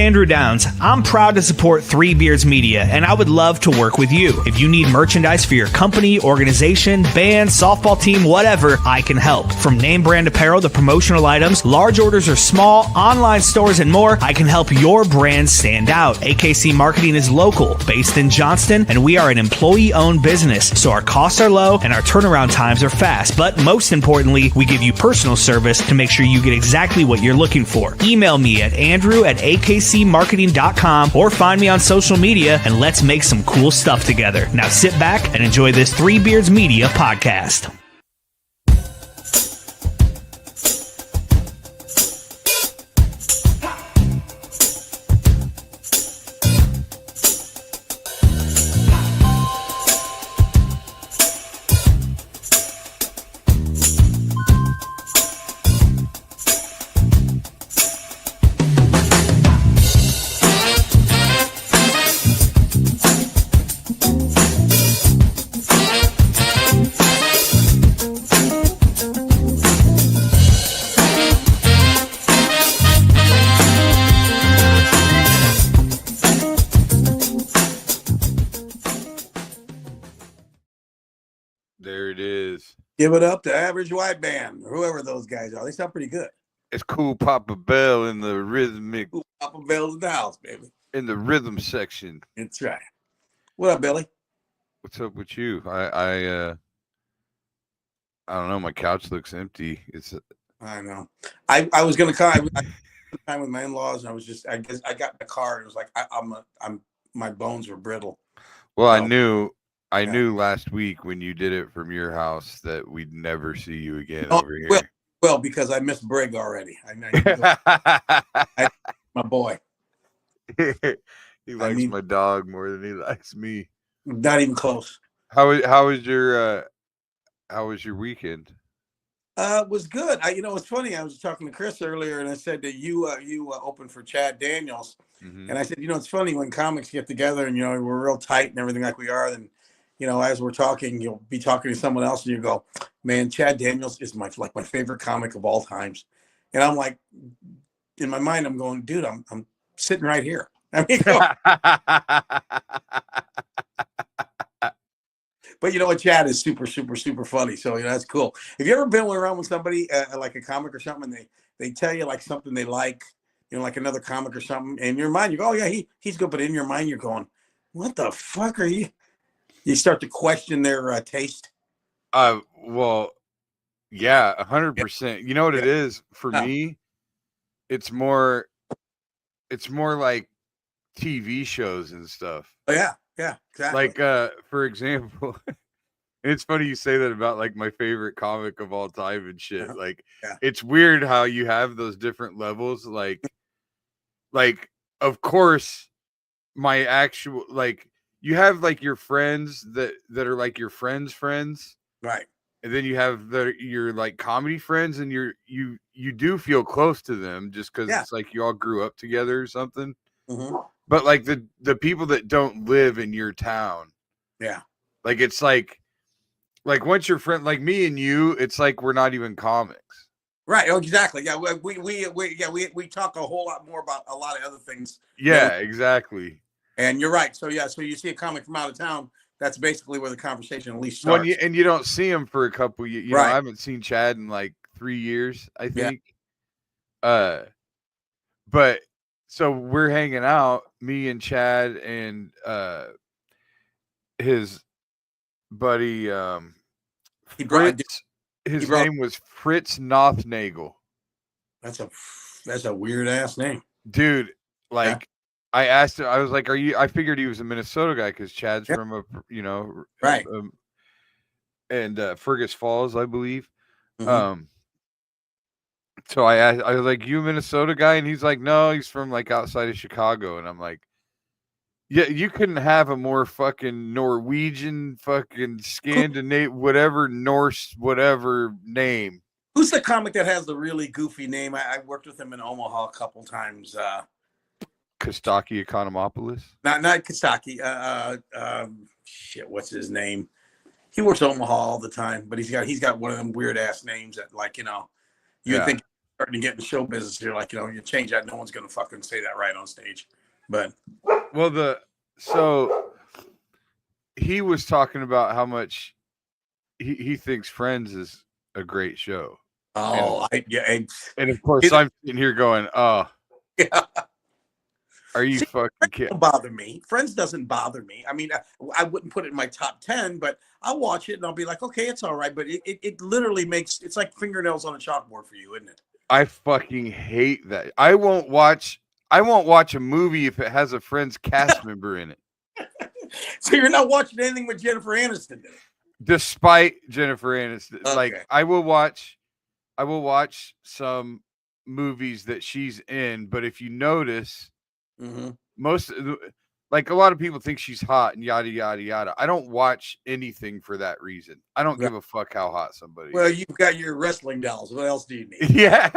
Andrew Downs. I'm proud to support Three Beards Media, and I would love to work with you. If you need merchandise for your company, organization, band, softball team, whatever, I can help. From name brand apparel to promotional items, large orders or small, online stores, and more, I can help your brand stand out. AKC Marketing is local, based in Johnston, and we are an employee-owned business, so our costs are low and our turnaround times are fast. But most importantly, we give you personal service to make sure you get exactly what you're looking for. Email me at andrew@akcmarketing.com or find me on social media, and let's make some cool stuff together. Now sit back and enjoy this Three Beards Media podcast. There it is. Give it up to Average White Band, or whoever those guys are. They sound pretty good. It's Cool Papa Bell in the rhythmic. Cool Papa Bell's in the house, baby. In the rhythm section. That's right. What up, Billy? What's up with you? I don't know. My couch looks empty. I know. I was gonna call. I time with my in-laws, and I guess I got in the car, and it was like my bones were brittle. Well, So, I knew last week when you did it from your house that we'd never see you again Oh, over here. Well, because I missed Brig already. I know my boy. He likes my dog more than he likes me. Not even close. How was your weekend? It was good. It's funny. I was talking to Chris earlier, and I said that you opened for Chad Daniels, and I said, it's funny when comics get together and we're real tight and everything like we are. Then, as we're talking, you'll be talking to someone else, and you go, "Man, Chad Daniels is my favorite comic of all times," and I'm like, in my mind, I'm going, "Dude, I'm sitting right here." I mean, but you know what? Chad is super, super, super funny. So, that's cool. Have you ever been around with somebody like a comic or something, and they tell you like something they like, like another comic or something, and in your mind, you go, "Oh, yeah, he's good." But in your mind, you're going, "What the fuck are you?" You start to question their taste. Well, yeah, 100%. You know what it is for me? It's more like TV shows and stuff. Oh, yeah, exactly. Like, for example, it's funny you say that about like my favorite comic of all time and shit. Like, It's weird how you have those different levels. Like, of course, my actual you have like your friends that are like your friends, right? And then you have your like comedy friends, and you do feel close to them just because it's like you all grew up together or something. Mm-hmm. But like the people that don't live in your town, like it's like once you're friend, like me and you, it's like we're not even comics, right? Oh, exactly. Yeah, we talk a whole lot more about a lot of other things. Yeah, exactly. And you're right. So so you see a comic from out of town, that's basically where the conversation at least starts. And you don't see him for a couple years. You know, I haven't seen Chad in like 3 years, I think. But so we're hanging out, me and Chad and his buddy his name was Fritz Nothnagel. That's a weird ass name. Dude, I asked him, I was like, I figured he was a Minnesota guy because Chad's from right. And Fergus Falls, I believe. Mm-hmm. So I was like, "You a Minnesota guy?" And he's like, "No, he's from like outside of Chicago." And I'm like, "Yeah, you couldn't have a more fucking Norwegian, fucking Scandinavian, whatever Norse, whatever name." Who's the comic that has the really goofy name? I worked with him in Omaha a couple times. Kostaki Economopoulos? Not Kostaki. Shit, what's his name? He works Omaha all the time, but he's got one of them weird ass names that you think starting to get in show business. You're like, you change that, no one's gonna fucking say that right on stage. But so he was talking about how much he thinks Friends is a great show. Oh, and of course I'm sitting here going, oh, yeah. Are you fucking kidding? Don't bother me. Friends doesn't bother me. I mean, I wouldn't put it in my top 10, but I'll watch it and I'll be like, okay, it's all right. But it literally it's like fingernails on a chalkboard for you, isn't it? I fucking hate that. I won't watch a movie if it has a Friends cast member in it. So you're not watching anything with Jennifer Aniston in it? Despite Jennifer Aniston. Okay. Like I will watch some movies that she's in, but if you notice, most like a lot of people think she's hot and yada yada yada. I don't watch anything for that reason. I don't give a fuck how hot somebody is. You've got your wrestling dolls. What else do you need? Yeah.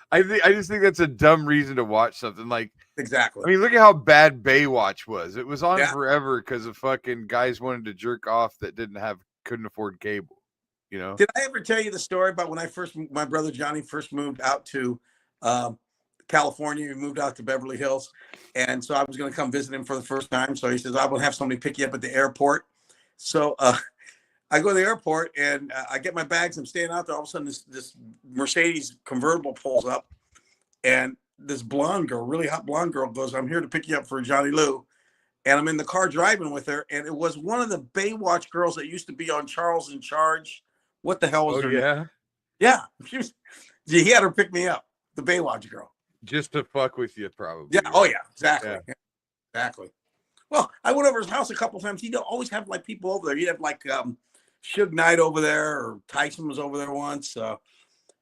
I just think that's a dumb reason to watch something. Like, exactly. I mean, look at how bad Baywatch was. It was on forever because of fucking guys wanted to jerk off that couldn't afford cable. You know? Did I ever tell you the story about when my brother Johnny first moved out to California? We moved out to Beverly Hills, and so I was going to come visit him for the first time. So he says, "I will have somebody pick you up at the airport." So I go to the airport and I get my bags. I'm staying out there. All of a sudden, this Mercedes convertible pulls up, and this blonde girl, really hot blonde girl, goes, "I'm here to pick you up for Johnny Lou." And I'm in the car driving with her, and it was one of the Baywatch girls that used to be on Charles in Charge. What the hell was her name? Yeah. He had her pick me up, the Baywatch girl. Just to fuck with you, probably. Yeah. Oh, yeah. Exactly. Yeah. Exactly. Well, I went over his house a couple of times. He'd always have like people over there. He'd have like Suge Knight over there, or Tyson was over there once. But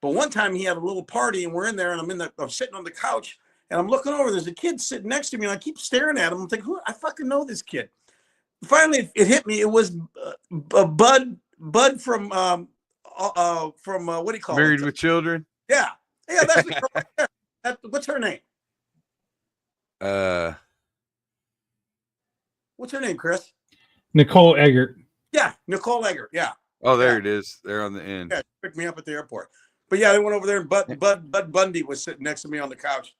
one time he had a little party, and we're in there, and I'm sitting on the couch, and I'm looking over. There's a kid sitting next to me, and I keep staring at him. I'm thinking, I fucking know this kid. Finally, it hit me. It was Bud from what do you call Married with Children? Yeah, that's the girl right there. What's her name? What's her name, Chris? Nicole Eggert. Yeah, Nicole Eggert. Yeah. Oh, there it is. There on the end. Yeah, she picked me up at the airport. But yeah, they went over there, and Bud Bundy was sitting next to me on the couch.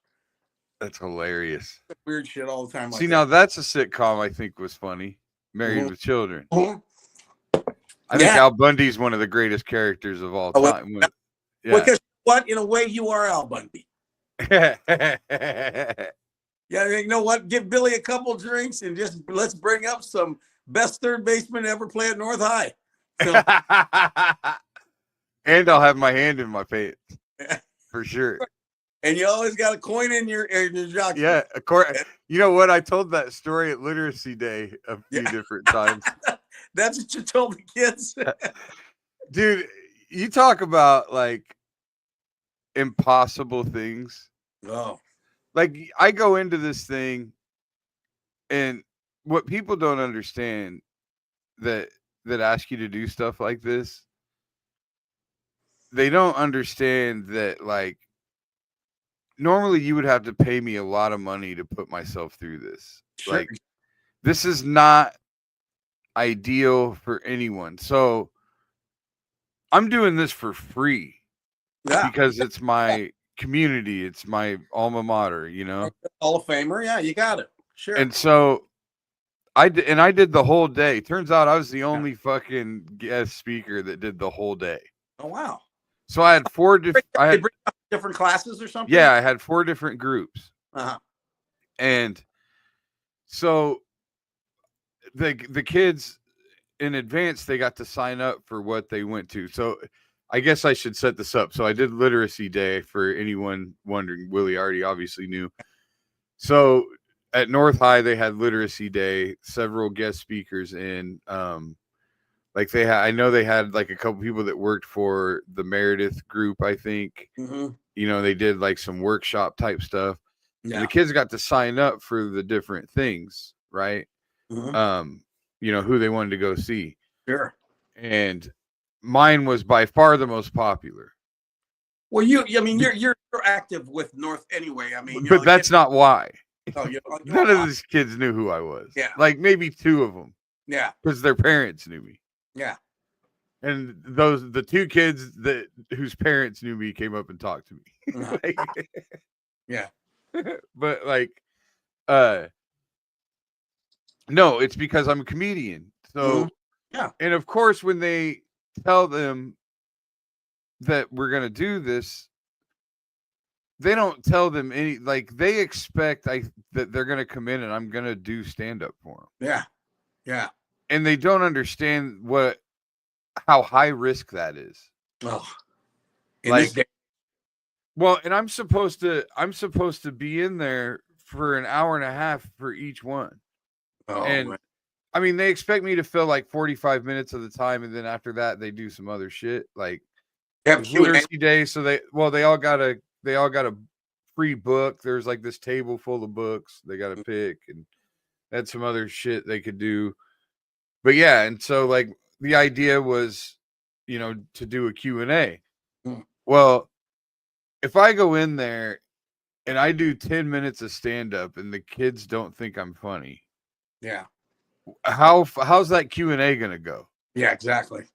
That's hilarious. Weird shit all the time. See, now that's a sitcom I think was funny. Married with Children. I think Al Bundy's one of the greatest characters of all time. Because what? In a way, you are Al Bundy. Yeah, you know what? Give Billy a couple drinks and just let's bring up some best third baseman ever play at North High. So, and I'll have my hand in my pants for sure. And you always got a coin in your jockey. Yeah, of course. You know what? I told that story at Literacy Day a few different times. That's what you told the kids. Dude, you talk about like impossible things. Oh. Like I go into this thing, and what people don't understand that ask you to do stuff like this, they don't understand that like normally you would have to pay me a lot of money to put myself through this. Sure. Like this is not ideal for anyone. So I'm doing this for free because it's my community. It's my alma mater, you know, Hall of Famer. Yeah, you got it. Sure. And so I did the whole day. Turns out I was the only fucking guest speaker that did the whole day. Oh, wow. So I had four different classes or something. Yeah, I had 4 different groups. And so the kids in advance, they got to sign up for what they went to. So I guess I should set this up. So I did Literacy Day for anyone wondering. Willie already obviously knew. So at North High, they had Literacy Day, several guest speakers in. I know they had like a couple people that worked for the Meredith group, I think. You know, they did like some workshop type stuff. Yeah. And the kids got to sign up for the different things, right? You know, who they wanted to go see. Sure. And mine was by far the most popular. Well, you're active with North anyway. I mean, but that's not why. Oh, none of these kids knew who I was. Yeah. Like maybe 2 of them. Yeah. Because their parents knew me. Yeah. And the two kids whose parents knew me came up and talked to me. Like, yeah. But like, no, it's because I'm a comedian. So yeah. And of course, when they tell them that we're gonna do this, they don't tell them any, like, they expect that they're gonna come in and I'm gonna do stand up for them. Yeah. Yeah. And they don't understand how high risk that is. Oh, well, and I'm supposed to be in there for an hour and a half for each one. Oh, and man. I mean, they expect me to fill like 45 minutes of the time, and then after that, they do some other shit like literacy day. So they all got a free book. There's like this table full of books they got to pick, and had some other shit they could do. But yeah, and so like the idea was, to do a Q&A. Well, if I go in there and I do 10 minutes of stand up and the kids don't think I'm funny, yeah, how's that Q&A gonna go? Yeah, exactly.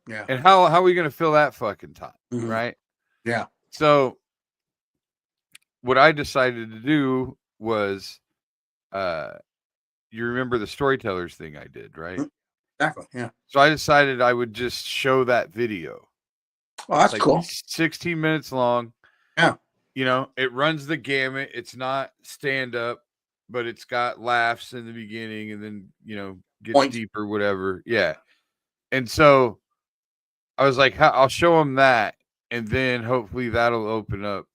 Yeah. And how are we gonna fill that fucking time? Right? Yeah. So what I decided to do was, you remember the storytellers thing I did, right? Exactly. Yeah. So I decided I would just show that video. Oh, that's like cool. 16 minutes long. Yeah. It runs the gamut. It's not stand up, but it's got laughs in the beginning and then, gets deeper, whatever. Yeah. And so I was like, I'll show them that. And then hopefully that'll open up,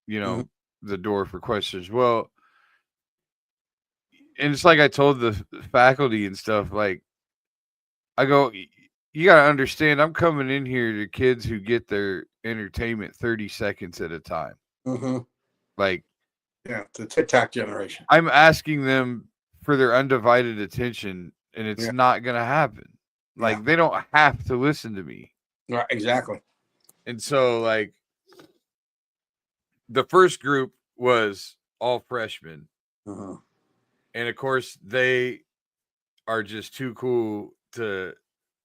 the door for questions. Well, and it's like I told the faculty and stuff, like, I go, you got to understand, I'm coming in here to kids who get their entertainment 30 seconds at a time. Like, yeah, the TikTok generation. I'm asking them for their undivided attention, and it's not going to happen. Like, they don't have to listen to me. Right, exactly. And so, like, the first group was all freshmen. And of course, they are just too cool to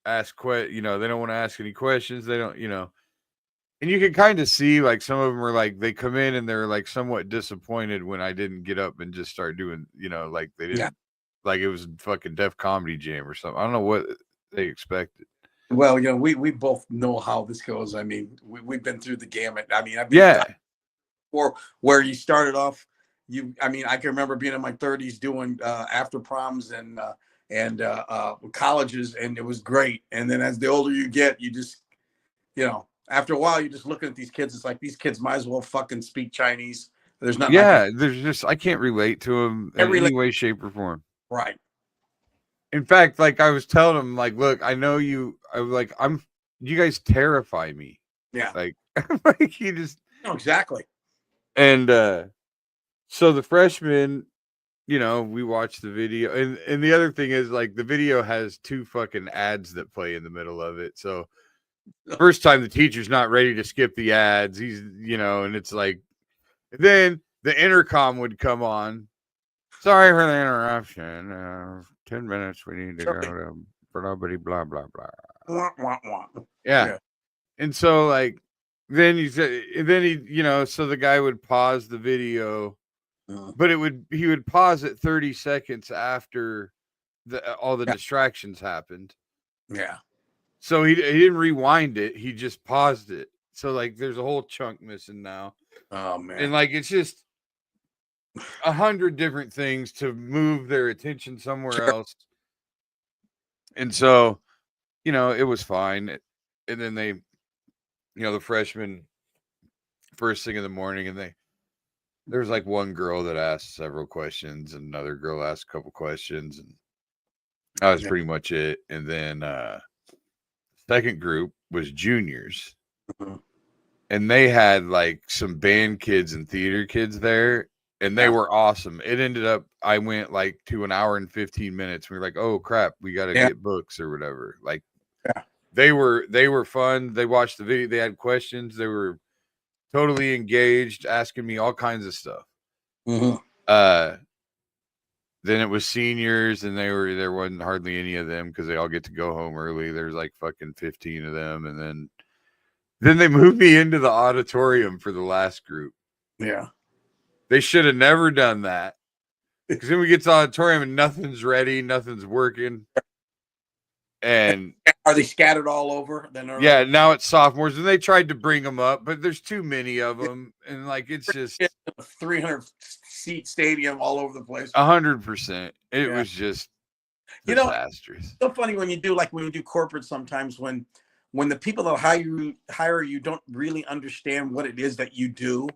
ask they don't want to ask any questions. They don't, and you can kind of see, like, some of them are like, they come in and they're like somewhat disappointed when I didn't get up and just start doing, like they didn't, like it was fucking Def Comedy Jam or something. I don't know what they expected. Well, we both know how this goes. I mean, we've been through the gamut. I mean, I've been or where you started off, I can remember being in my 30s doing after proms and colleges, and it was great. And then as the older you get, you just, after a while, you're just looking at these kids. It's like, these kids might as well fucking speak Chinese. There's nothing. There's just, I can't relate to them in any way, shape, or form. Right. In fact, like I was telling them, like, look, I know you. I was like, you guys terrify me. Yeah. Like you just. No, exactly. And so the freshmen, we watched the video, and the other thing is, like, the video has 2 fucking ads that play in the middle of it. So first time the teacher's not ready to skip the ads, he's, and it's like, then the intercom would come on. Sorry for the interruption. 10 minutes. We need to go to blah blah blah blah blah. Yeah. And so, like, then he, so the guy would pause the video, but he would pause it 30 seconds after all the distractions happened. Yeah. So he didn't rewind it. He just paused it. So, like, there's a whole chunk missing now. Oh, man. And, like, it's just 100 different things to move their attention somewhere else. And so, it was fine. And then they, the freshmen, first thing in the morning, and there was like one girl that asked several questions, and another girl asked a couple questions, and that was pretty much it. And then second group was juniors, and they had like some band kids and theater kids there, and they were awesome. It ended up, I went like to an hour and 15 minutes. We were like, oh crap, we got to get books or whatever. Like, they were fun. They watched the video. They had questions. They were totally engaged, asking me all kinds of stuff. Then it was seniors, and there wasn't hardly any of them because they all get to go home early. There's like fucking 15 of them, and then they moved me into the auditorium for the last group. Yeah, they should have never done that, because then we get to the auditorium and nothing's ready, nothing's working, and are they scattered all over? Then yeah, now it's sophomores, and they tried to bring them up, but there's too many of them, and like it's just 300 seat stadium all over the place. 100%. It was just disastrous. So funny when you do corporate sometimes when the people that hire you don't really understand what it is that you do.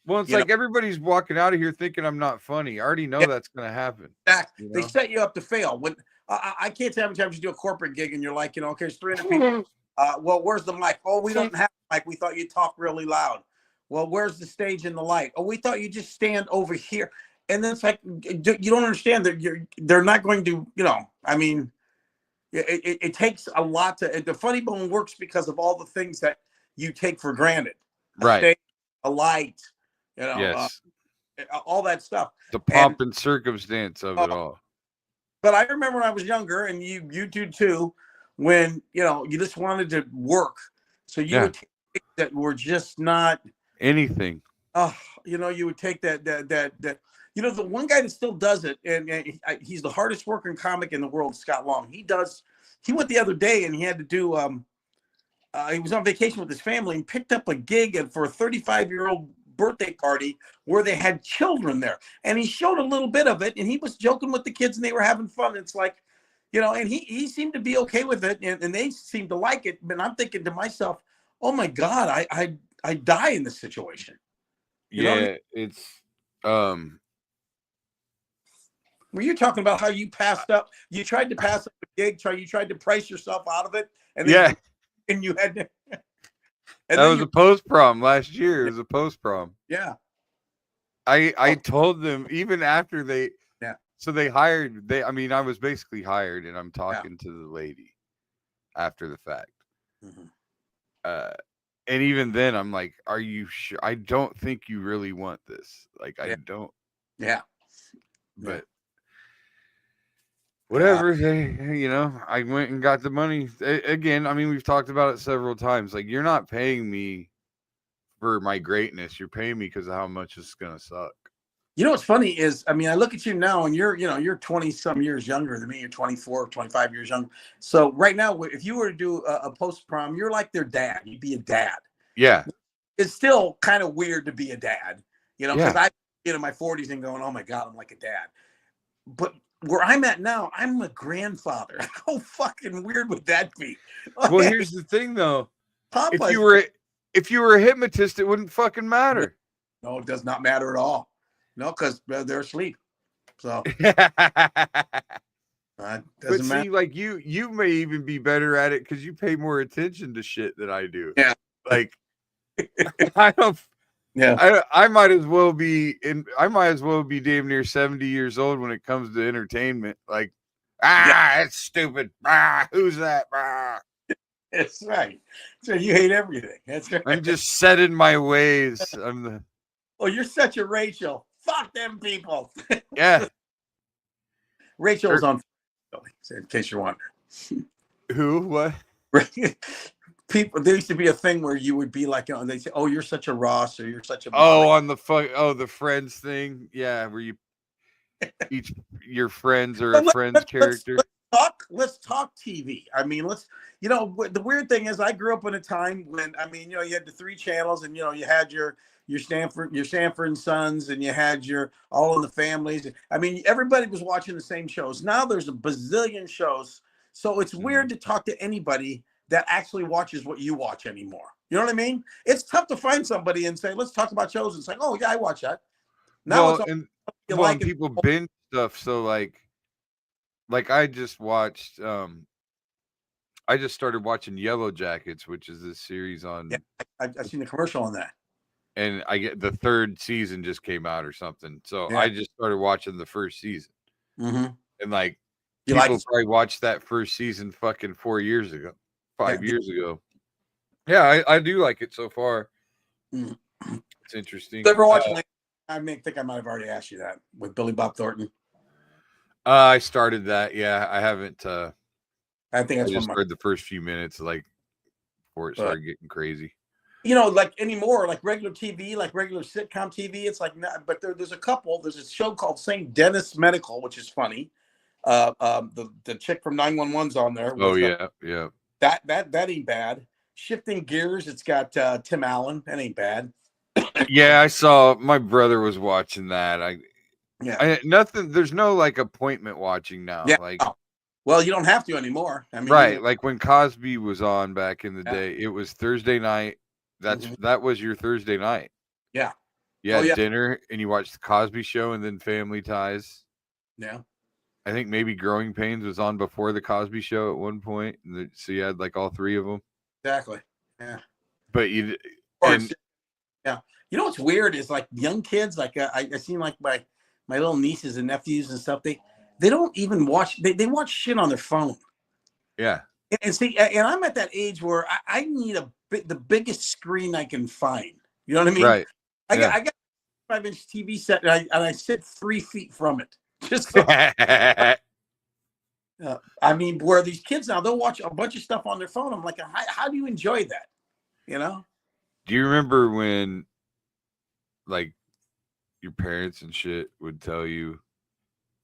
Well, it's like everybody's walking out of here thinking I'm not funny. I already know that's going to happen. Exactly. They set you up to fail. When I can't tell how many times you do a corporate gig and you're like, okay, it's 300 people. Well, where's the mic? Oh, we don't have a mic. We thought you'd talk really loud. Well, where's the stage and the light? Oh, we thought you just stand over here. And then it's like, you don't understand that they're not going to, I mean, it takes a lot to, the funny bone works because of all the things that you take for granted. Right. Stage, a light, yes. All that stuff. The pomp and circumstance of it all. But I remember when I was younger, and you do too, when, you just wanted to work. So you would take things that were just not anything. You would take that. The one guy that still does it, and he's the hardest working comic in the world, Scott Long. He went the other day and he had to do, he was on vacation with his family and picked up a gig for a 35-year-old birthday party where they had children there. And he showed a little bit of it, and he was joking with the kids and they were having fun. It's like, and he seemed to be okay with it, and they seemed to like it. But I'm thinking to myself, oh my God, I die in this situation. You know what I mean? It's were you talking about how you passed up? You tried to pass up a gig. You tried to price yourself out of it, and and you had to. That was a post prom last year. It was a post prom. Yeah, I told them even after they. Yeah. So they hired. I was basically hired, and I'm talking to the lady after the fact. Mm-hmm. And even then, I'm like, "Are you sure? I don't think you really want this. Like, I don't." Yeah. But. Whatever, I went and got the money. Again, we've talked about it several times. Like, you're not paying me for my greatness. You're paying me because of how much it's going to suck. What's funny is, I look at you now and you're 20 some years younger than me. You're 24, 25 years younger. So right now, if you were to do a post prom, you're like their dad. You'd be a dad. Yeah. It's still kind of weird to be a dad, because I get in my 40s and going, oh my God, I'm like a dad. But where I'm at now, I'm a grandfather. How fucking weird would that be? Well, here's the thing, though. Papa, if you were a hypnotist, it wouldn't fucking matter. No, it does not matter at all. No, because they're asleep. So, but see, like you may even be better at it because you pay more attention to shit than I do. Yeah, like I don't. Yeah, I might as well be damn near 70 years old when it comes to entertainment. Like, it's stupid. Who's that? That's right. So you hate everything. That's right. I'm just set in my ways. Oh, you're such a Rachel. Fuck them people. Yeah. Rachel was on, in case you're wondering. Who? What? People, there used to be a thing where you would be like, they say, "Oh, you're such a Ross," or "You're such a." On the Friends thing, yeah, where you each your friends or a Friends character. Let's talk TV. The weird thing is, I grew up in a time when you had the 3 channels, and you had your Sanford and Sons, and you had your All in the Families. Everybody was watching the same shows. Now there's a bazillion shows, so it's weird to talk to anybody that actually watches what you watch anymore. You know what I mean? It's tough to find somebody and say, let's talk about shows. And say, oh yeah, I watch that. Now and people binge stuff. So like I just watched, I just started watching Yellow Jackets, which is this series on. Yeah, I've seen the commercial on that. And I get the 3rd season just came out or something. So I just started watching the 1st season. Mm-hmm. And like, people probably watched that 1st season fucking 4 years ago. 5 years ago. Yeah, I do like it so far. It's interesting. Ever watching? I think I might have already asked you that with Billy Bob Thornton. I started that. Yeah, I haven't. I think that's I just heard the first few minutes, like before it started getting crazy. You know, like anymore, like regular TV, like regular sitcom TV, it's like, but there's a couple. There's a show called St. Dennis Medical, which is funny. The chick from 911's on there. Oh yeah, yeah. That ain't bad. Shifting Gears, it's got Tim Allen. That ain't bad. Yeah, I saw. My brother was watching that. Nothing. There's no like appointment watching now. Yeah. Like, well, you don't have to anymore. I mean, right? Like when Cosby was on back in the day, it was Thursday night. That was your Thursday night. Yeah. You had dinner and you watched the Cosby Show and then Family Ties. Yeah. I think maybe Growing Pains was on before the Cosby Show at one point, so you had like all three of them. Exactly. Yeah. But yeah. You know what's weird is like young kids, like I seen like my little nieces and nephews and stuff. They don't even watch. They watch shit on their phone. Yeah. And see, and I'm at that age where I need the biggest screen I can find. You know what I mean? Right. I got a 5-inch TV set, and I sit 3 feet from it. Just so, I mean, where these kids now, they'll watch a bunch of stuff on their phone. I'm like, how do you enjoy that? You know? Do you remember when, like, your parents and shit would tell you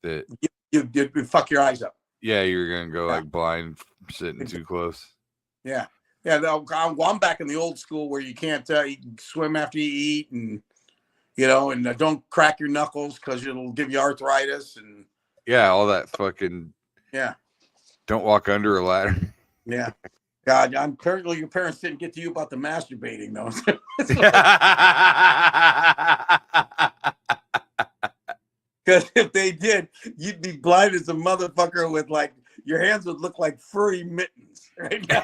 that you fuck your eyes up? Yeah, you're gonna go like blind sitting too close. Yeah. I'm back in the old school where you can't swim after you eat, and and don't crack your knuckles because it'll give you arthritis, and all that fucking Don't walk under a ladder. Yeah. God, I'm apparently your parents didn't get to you about the masturbating though. Because if they did, you'd be blind as a motherfucker with like your hands would look like furry mittens right now.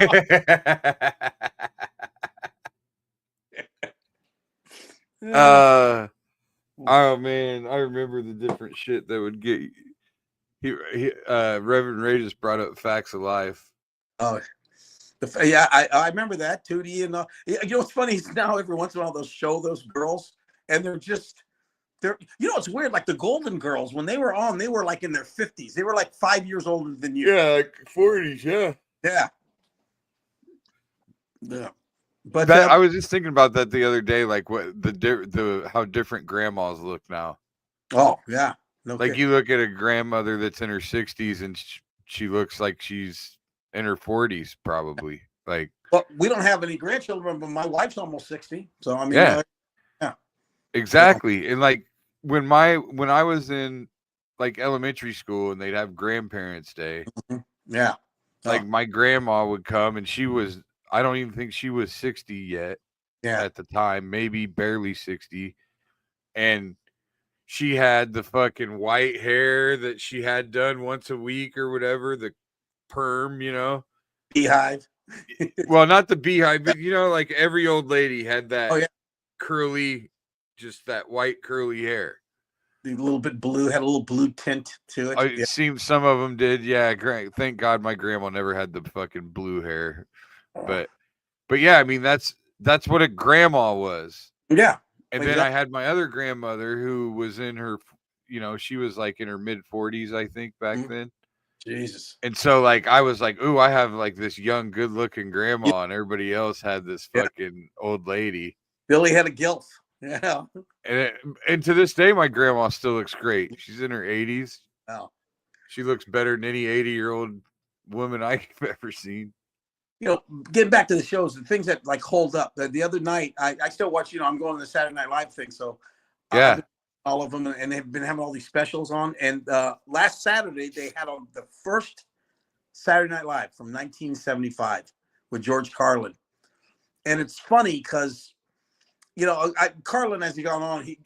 Oh man, I remember the different shit that would get Reverend Ray just brought up Facts of Life. Oh, yeah, I remember that Tootie and you know what's funny is now every once in a while they'll show those girls and they're it's weird, like the Golden Girls when they were on, they were like in their 50s. They were like 5 years older than you. Yeah, like 40s. Yeah. But I was just thinking about that the other day, like what how different grandmas look now. Oh yeah, like you look at a grandmother that's in her 60s and she looks like she's in her 40s probably. Like, well, we don't have any grandchildren, but my wife's almost 60, so I mean, yeah, exactly. And like when I was in like elementary school and they'd have grandparents' day, yeah, like my grandma would come and I don't even think she was 60 yet at the time, maybe barely 60. And she had the fucking white hair that she had done once a week or whatever, the perm, beehive. Well, not the beehive, but like every old lady had that curly, just that white curly hair. A little bit blue, had a little blue tint to it. It seems some of them did. Yeah, great. Thank God my grandma never had the fucking blue hair. But yeah, I mean that's what a grandma was. Yeah. And then I had my other grandmother who was in her, she was like in her mid 40s, I think, back then. Jesus. And so like I was like, ooh, I have like this young, good looking grandma, and everybody else had this fucking old lady. Billy had a gilf. Yeah. And to this day, my grandma still looks great. She's in her 80s. Wow. She looks better than any 80-year-old woman I've ever seen. Getting back to the shows, the things that like hold up. The other night, I still watch. I'm going to the Saturday Night Live thing, so all of them, and they've been having all these specials on. And last Saturday, they had on the first Saturday Night Live from 1975 with George Carlin, and it's funny because Carlin, as he gone on,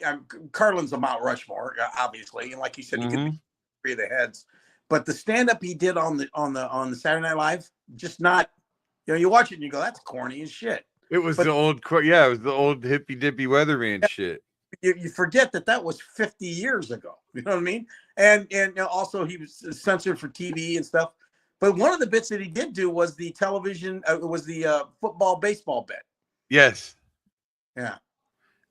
Carlin's a Mount Rushmore, obviously, and like you said, he could be three of the heads. But the stand-up he did on the Saturday Night Live, just not. You watch it and you go, that's corny as shit. It was the old hippy dippy weatherman shit. You forget that was 50 years ago. You know what I mean? And also he was censored for TV and stuff. But one of the bits that he did do was the television, football baseball bet. Yes. Yeah.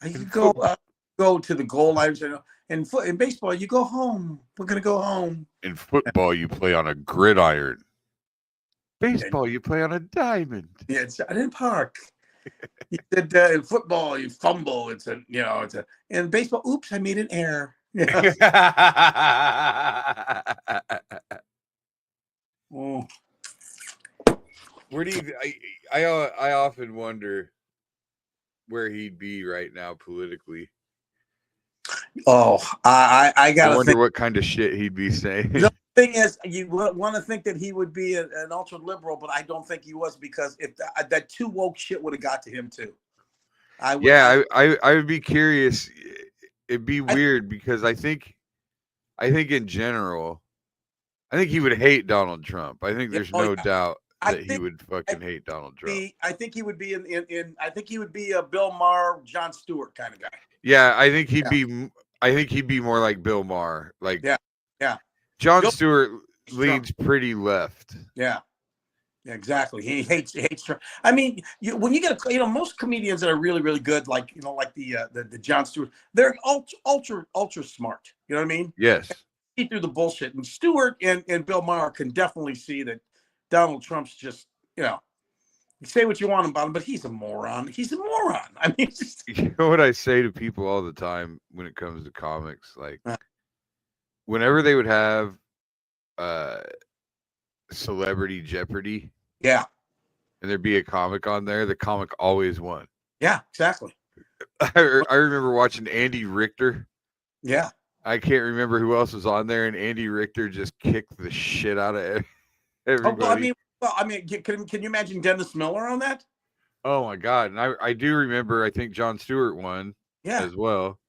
You go to the goal lines, and In baseball, you go home. We're gonna go home. In football, you play on a gridiron. Baseball, you play on a diamond. Yeah, it's in park. He said in football, you fumble. It's a in baseball. Oops, I made an error. Yeah. Oh. Where do you? I often wonder where he'd be right now politically. Oh, I gotta wonder think. what kind of shit he'd be saying. The thing is, you want to think that he would be an ultra liberal, but I don't think he was, because if that too woke shit would have got to him too. I would be curious. It'd be weird because I think in general, I think he would hate Donald Trump. I think there's no doubt that he would fucking hate Donald Trump. I think he would be I think he would be a Bill Maher, Jon Stewart kind of guy. Yeah, I think he'd be. I think he'd be more like Bill Maher. Like, yeah. Jon Stewart leans pretty left. Yeah, exactly. He hates Trump. I mean, when you get most comedians that are really, really good, like the Jon Stewart, they're ultra smart. You know what I mean? Yes. See through the bullshit, and Stewart and Bill Maher can definitely see that Donald Trump's just you say what you want about him, but he's a moron. He's a moron. I mean, you know what I say to people all the time when it comes to comics, like whenever they would have Celebrity Jeopardy, and there'd be a comic on there, the comic always won. Yeah, exactly. I remember watching Andy Richter. Yeah. I can't remember who else was on there, and Andy Richter just kicked the shit out of everybody. I mean, can you imagine Dennis Miller on that? Oh my God! And I do remember. I think Jon Stewart won. as well.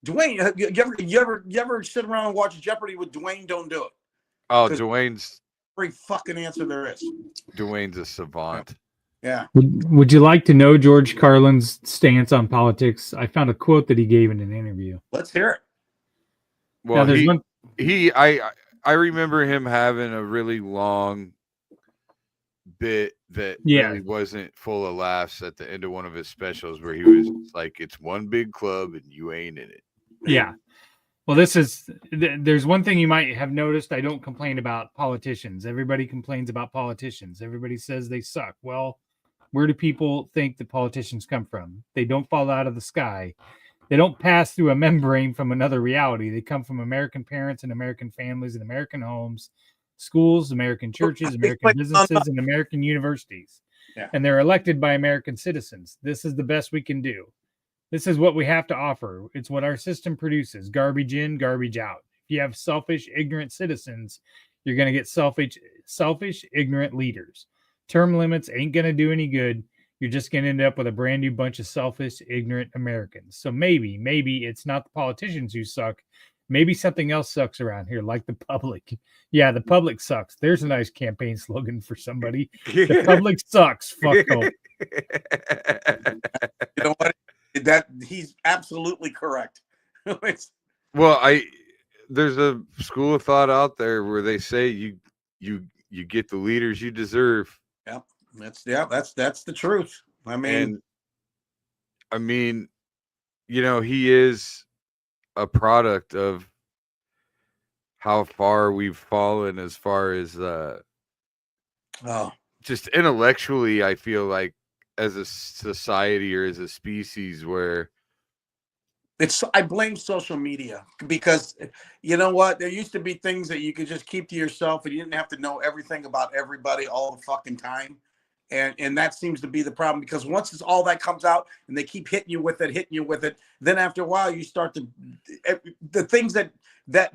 Dwayne, you ever sit around and watch Jeopardy with Dwayne? Don't do it. Oh, Dwayne's every fucking answer there is. Dwayne's a savant. Yeah. Would you like to know George Carlin's stance on politics? I found a quote that he gave in an interview. Let's hear it. Well, I remember him having a really long bit that really wasn't full of laughs at the end of one of his specials, where he was like, "It's one big club and you ain't in it." Yeah. Well, there's one thing you might have noticed. I don't complain about politicians. Everybody complains about politicians. Everybody says they suck. Well, where do people think the politicians come from? They don't fall out of the sky. They don't pass through a membrane from another reality. They come from American parents and American families and American homes, schools, American churches, American businesses, and American universities. Yeah. And they're elected by American citizens. This is the best we can do. This is what we have to offer. It's what our system produces. Garbage in, garbage out. If you have selfish, ignorant citizens, you're going to get selfish, ignorant leaders. Term limits ain't going to do any good. You're just going to end up with a brand new bunch of selfish, ignorant Americans. So maybe it's not the politicians who suck. Maybe something else sucks around here, like the public. Yeah, the public sucks. There's a nice campaign slogan for somebody. The public sucks. Fuck off. You know what? That he's absolutely correct. Well, there's a school of thought out there where they say you get the leaders you deserve. That's the truth. I mean, he is a product of how far we've fallen as far as just intellectually. I feel like as a society or as a species, where I blame social media, because you know what? There used to be things that you could just keep to yourself and you didn't have to know everything about everybody all the fucking time. And that seems to be the problem, because once all that comes out and they keep hitting you with it, then after a while you start to, the things that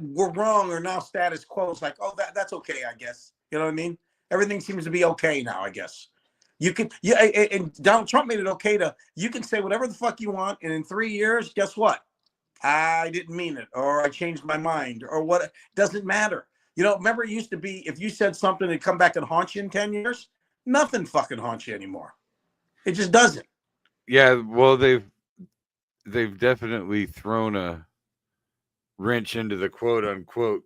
were wrong are now status quo. It's like, oh, that's okay, I guess. You know what I mean? Everything seems to be okay now, I guess. And Donald Trump made it okay you can say whatever the fuck you want, and in 3 years, guess what? I didn't mean it, or I changed my mind, or what. It doesn't matter. Remember, it used to be if you said something, it'd come back and haunt you in 10 years. Nothing fucking haunts you anymore. It just doesn't. Yeah, well, they've definitely thrown a wrench into the quote unquote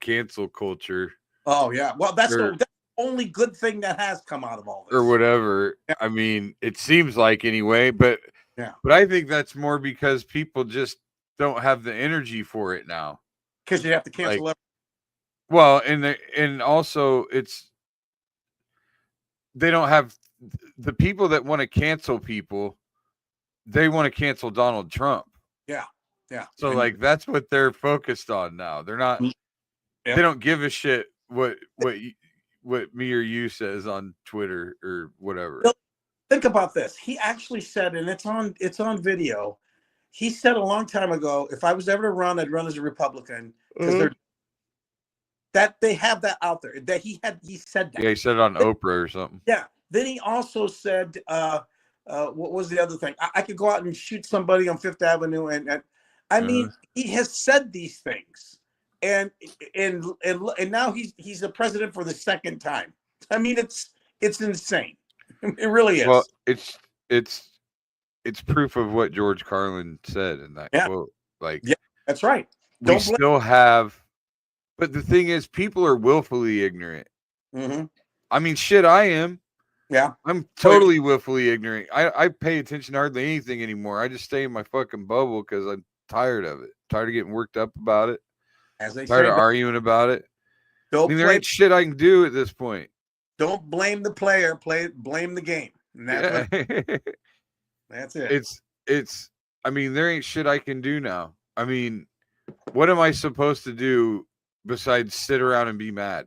cancel culture. Oh yeah, well that's the only good thing that has come out of all this, or whatever. Yeah. I mean, it seems like anyway, but I think that's more because people just don't have the energy for it now. Because you have to cancel like, well, and also they don't have the people that want to cancel people. They want to cancel Donald Trump. Yeah. Yeah. So like that's what they're focused on now. They're not. They don't give a shit what me or you says on Twitter or whatever. Think about this. He actually said, and it's on video. He said a long time ago, if I was ever to run, I'd run as a Republican because they have that out there. That he said that. Yeah, he said it on Oprah or something. Yeah. Then he also said, what was the other thing? I could go out and shoot somebody on Fifth Avenue, and I mean, he has said these things, and now he's the president for the second time. I mean, it's insane. It really is. Well, it's proof of what George Carlin said in that quote. Like, yeah, that's right. We still have, but the thing is, people are willfully ignorant. Mm-hmm. I mean, shit, I am. Yeah, I'm totally willfully ignorant. I pay attention to hardly anything anymore. I just stay in my fucking bubble because I'm tired of it. Tired of getting worked up about it. As they tired say, of arguing about it. There ain't shit I can do at this point. Don't blame the player. Blame the game. And that's it. It's. I mean, there ain't shit I can do now. I mean, what am I supposed to do besides sit around and be mad?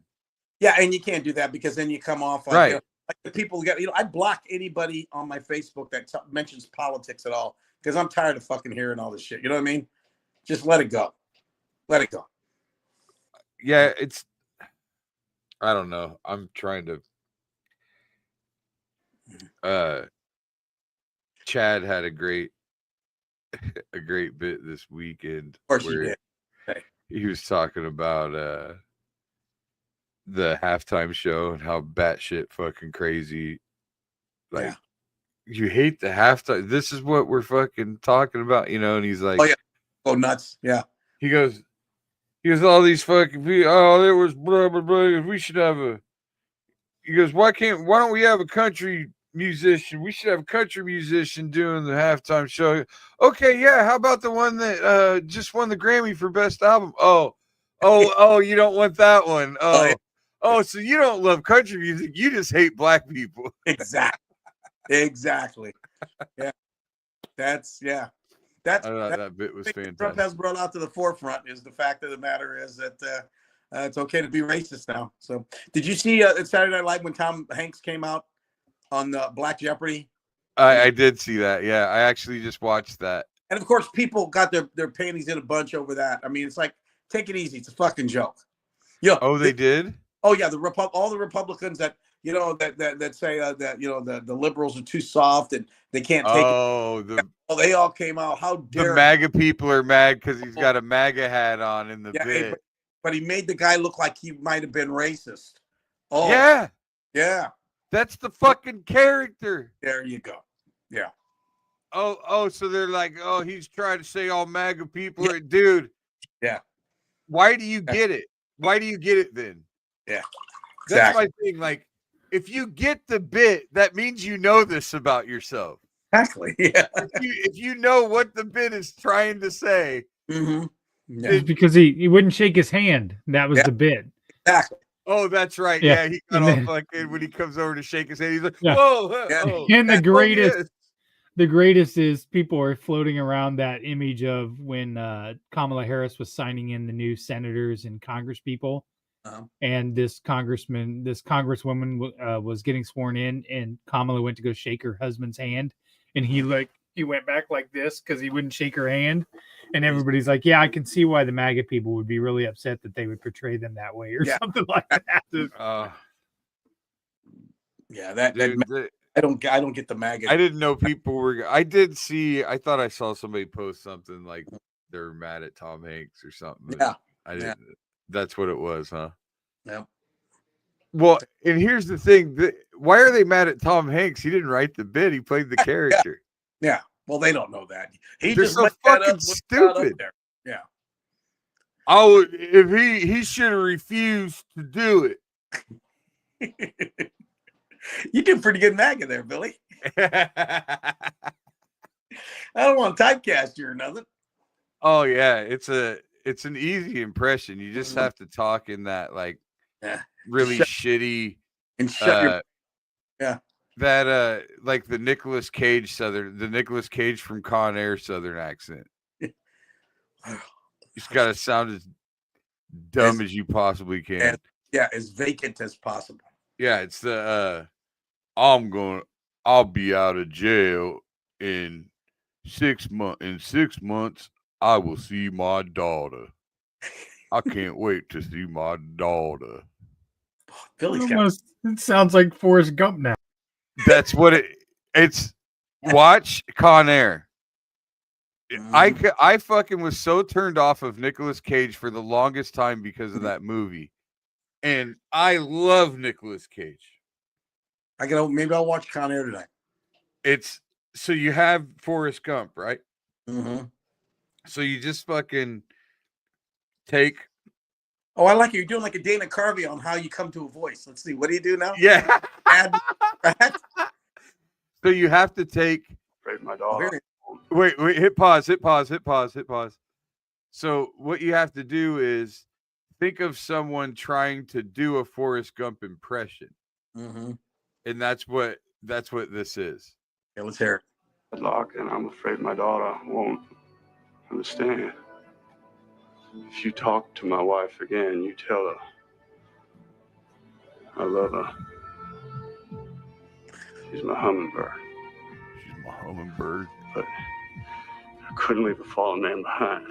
Yeah, and you can't do that because then you come off on, right. Like the people get. I block anybody on my Facebook that mentions politics at all because I'm tired of fucking hearing all this shit. You know what I mean? Just let it go. Let it go. Yeah, it's. I don't know. I'm trying to. Chad had a great bit this weekend. Of course he did. Hey. He was talking about the halftime show and how batshit fucking crazy. Like, you hate the halftime. This is what we're fucking talking about, you know? And he's like, oh yeah, go nuts. Yeah. He goes, all these fucking people. Oh, there was blah blah blah. We should have a. He goes, why don't we have a country musician? We should have a country musician doing the halftime show. Okay, yeah. How about the one that just won the Grammy for best album? Oh, you don't want that one. Oh, so you don't love country music. You just hate black people. Exactly. Yeah. That bit was fantastic. Trump has brought out to the forefront is the fact of the matter is that it's okay to be racist now. So, did you see Saturday Night Live when Tom Hanks came out on Black Jeopardy? I did see that. Yeah, I actually just watched that. And of course, people got their panties in a bunch over that. I mean, it's like, take it easy. It's a fucking joke. They did? Oh yeah, all the Republicans that that say that the liberals are too soft and they can't take it. They all came out. How dare the MAGA people are mad because he's got a MAGA hat on in the bit. But he made the guy look like he might have been racist. Oh yeah. That's the fucking character. There you go. Yeah. Oh, so they're like, oh, he's trying to say all MAGA people are, dude. Yeah. Why do you get it? Why do you get it then? Yeah. That's my thing. Like, if you get the bit, that means you know this about yourself. Exactly. Yeah. If you know what the bit is trying to say. Mm-hmm. Yeah. Because he wouldn't shake his hand. That was the bit. Exactly. Oh, that's right. Yeah, he got all fucking when he comes over to shake his hand. He's like, whoa. Yeah. And the greatest is people are floating around that image of when Kamala Harris was signing in the new senators and Congress people. And this congresswoman was getting sworn in, and Kamala went to go shake her husband's hand, and he went back like this because he wouldn't shake her hand, and everybody's like, yeah, I can see why the MAGA people would be really upset that they would portray them that way or something like that. I don't get the MAGA. I didn't know people were. I thought I saw somebody post something like they're mad at Tom Hanks or something. Yeah, I didn't. Yeah. That's what it was, huh? Yeah. Well, and here's the thing: why are they mad at Tom Hanks? He didn't write the bit; he played the character. Yeah. Well, they don't know that. They're just so fucking stupid. Yeah. Oh, if he should have refused to do it. You did pretty good MAGA there, Billy. I don't want to typecast you or nothing. Oh yeah, it's an easy impression. You just have to talk in that like really shitty and shut your that like the Nicolas Cage from Con Air Southern accent. You just gotta sound as dumb as you possibly can. As vacant as possible. Yeah, it's the I'll be out of jail in 6 months. In 6 months, I will see my daughter. I can't wait to see my daughter. It sounds like Forrest Gump now. That's what it's. Watch Con Air. I fucking was so turned off of Nicolas Cage for the longest time because of that movie, and I love Nicolas Cage. Maybe I'll watch Con Air tonight. It's so you have Forrest Gump, right? Mm-hmm. So you just fucking take. Oh, I like it. You're doing like a Dana Carvey on how you come to a voice. Let's see. What do you do now? Yeah. So you have to take. My daughter. Wait, hit pause. So what you have to do is think of someone trying to do a Forrest Gump impression. Mm-hmm. And that's what this is. Yeah, let's hear it. Lock, and I'm afraid my daughter won't understand. If you talk to my wife again, you tell her I love her. She's my hummingbird. But I couldn't leave a fallen man behind.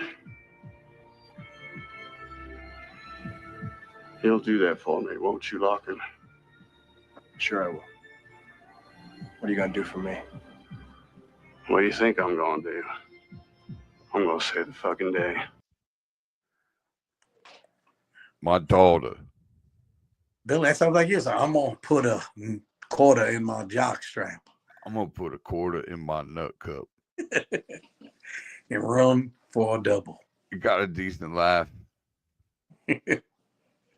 He'll do that for me, won't you, Larkin? Sure I will. What are you gonna do for me? What do you think I'm gonna do? I'm gonna save the fucking day. My daughter. Billy, that sounds like you. So I'm gonna put a quarter in my jock strap. I'm gonna put a quarter in my nut cup. And run for a double. You got a decent laugh.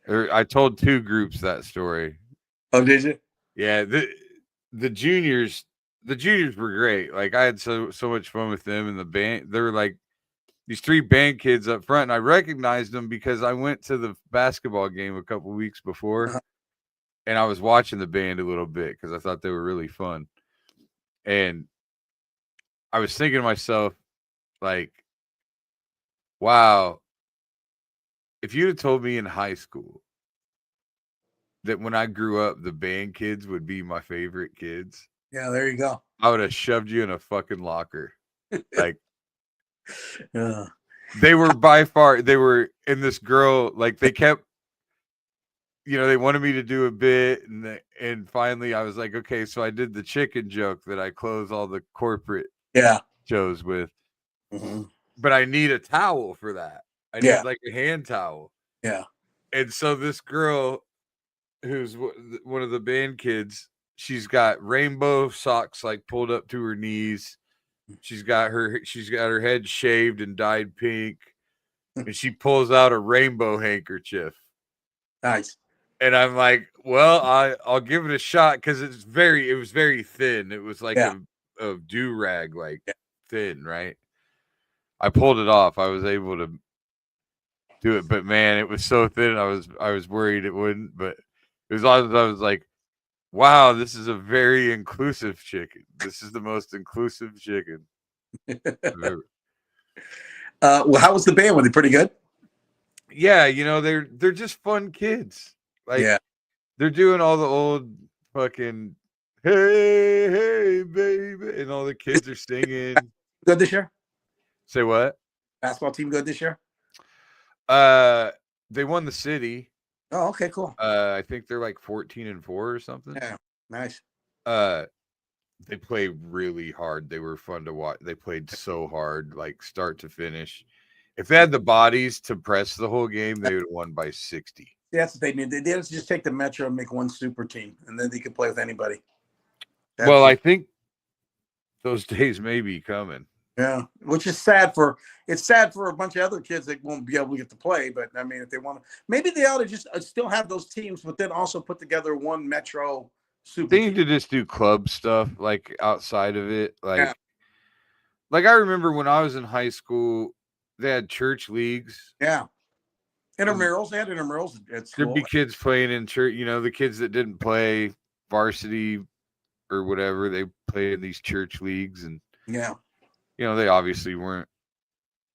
I told 2 groups that story. Oh, did you? Yeah, the juniors were great. Like I had so much fun with them and the band. They were like these 3 band kids up front, and I recognized them because I went to the basketball game a couple weeks before, and I was watching the band a little bit because I thought they were really fun. And I was thinking to myself, like, wow, if you'd have told me in high school that when I grew up, the band kids would be my favorite kids. Yeah, there you go. I would have shoved you in a fucking locker. Like, yeah. They were in this girl, like they kept, they wanted me to do a bit. And finally I was like, okay, so I did the chicken joke that I close all the corporate shows with. Mm-hmm. But I need a towel for that. I need like a hand towel. Yeah. And so this girl who's one of the band kids, she's got rainbow socks like pulled up to her knees. She's got her head shaved and dyed pink, and she pulls out a rainbow handkerchief. Nice. And I'm like, well, I'll give it a shot because it was very thin. It was like a do-rag, like thin, right? I pulled it off. I was able to do it, but man, it was so thin. I was worried it wouldn't, but it was awesome. I was like, wow, this is a very inclusive chicken. This is the most inclusive chicken ever. Well, how was the band? Were they pretty good? Yeah, they're just fun kids. Like, they're doing all the old fucking hey baby, and all the kids are singing. Good this year? Say what? Basketball team good this year? They won the city. Oh, okay, cool. I think they're like 14-4 or something. Yeah, nice. They play really hard. They were fun to watch. They played so hard, like start to finish. If they had the bodies to press the whole game, they would have won by 60. That's what they need. They just take the Metro and make one super team, and then they can play with anybody. I think those days may be coming. Yeah, which is sad for a bunch of other kids that won't be able to get to play. But I mean, if they want to, maybe they ought to just still have those teams, but then also put together one Metro super. They need to just do club stuff like outside of it. Like I remember when I was in high school, they had church leagues. Yeah. Intramurals. They had intramurals at school. There'd be kids playing in church. You know, the kids that didn't play varsity or whatever, they played in these church leagues, and yeah, you know, they obviously weren't.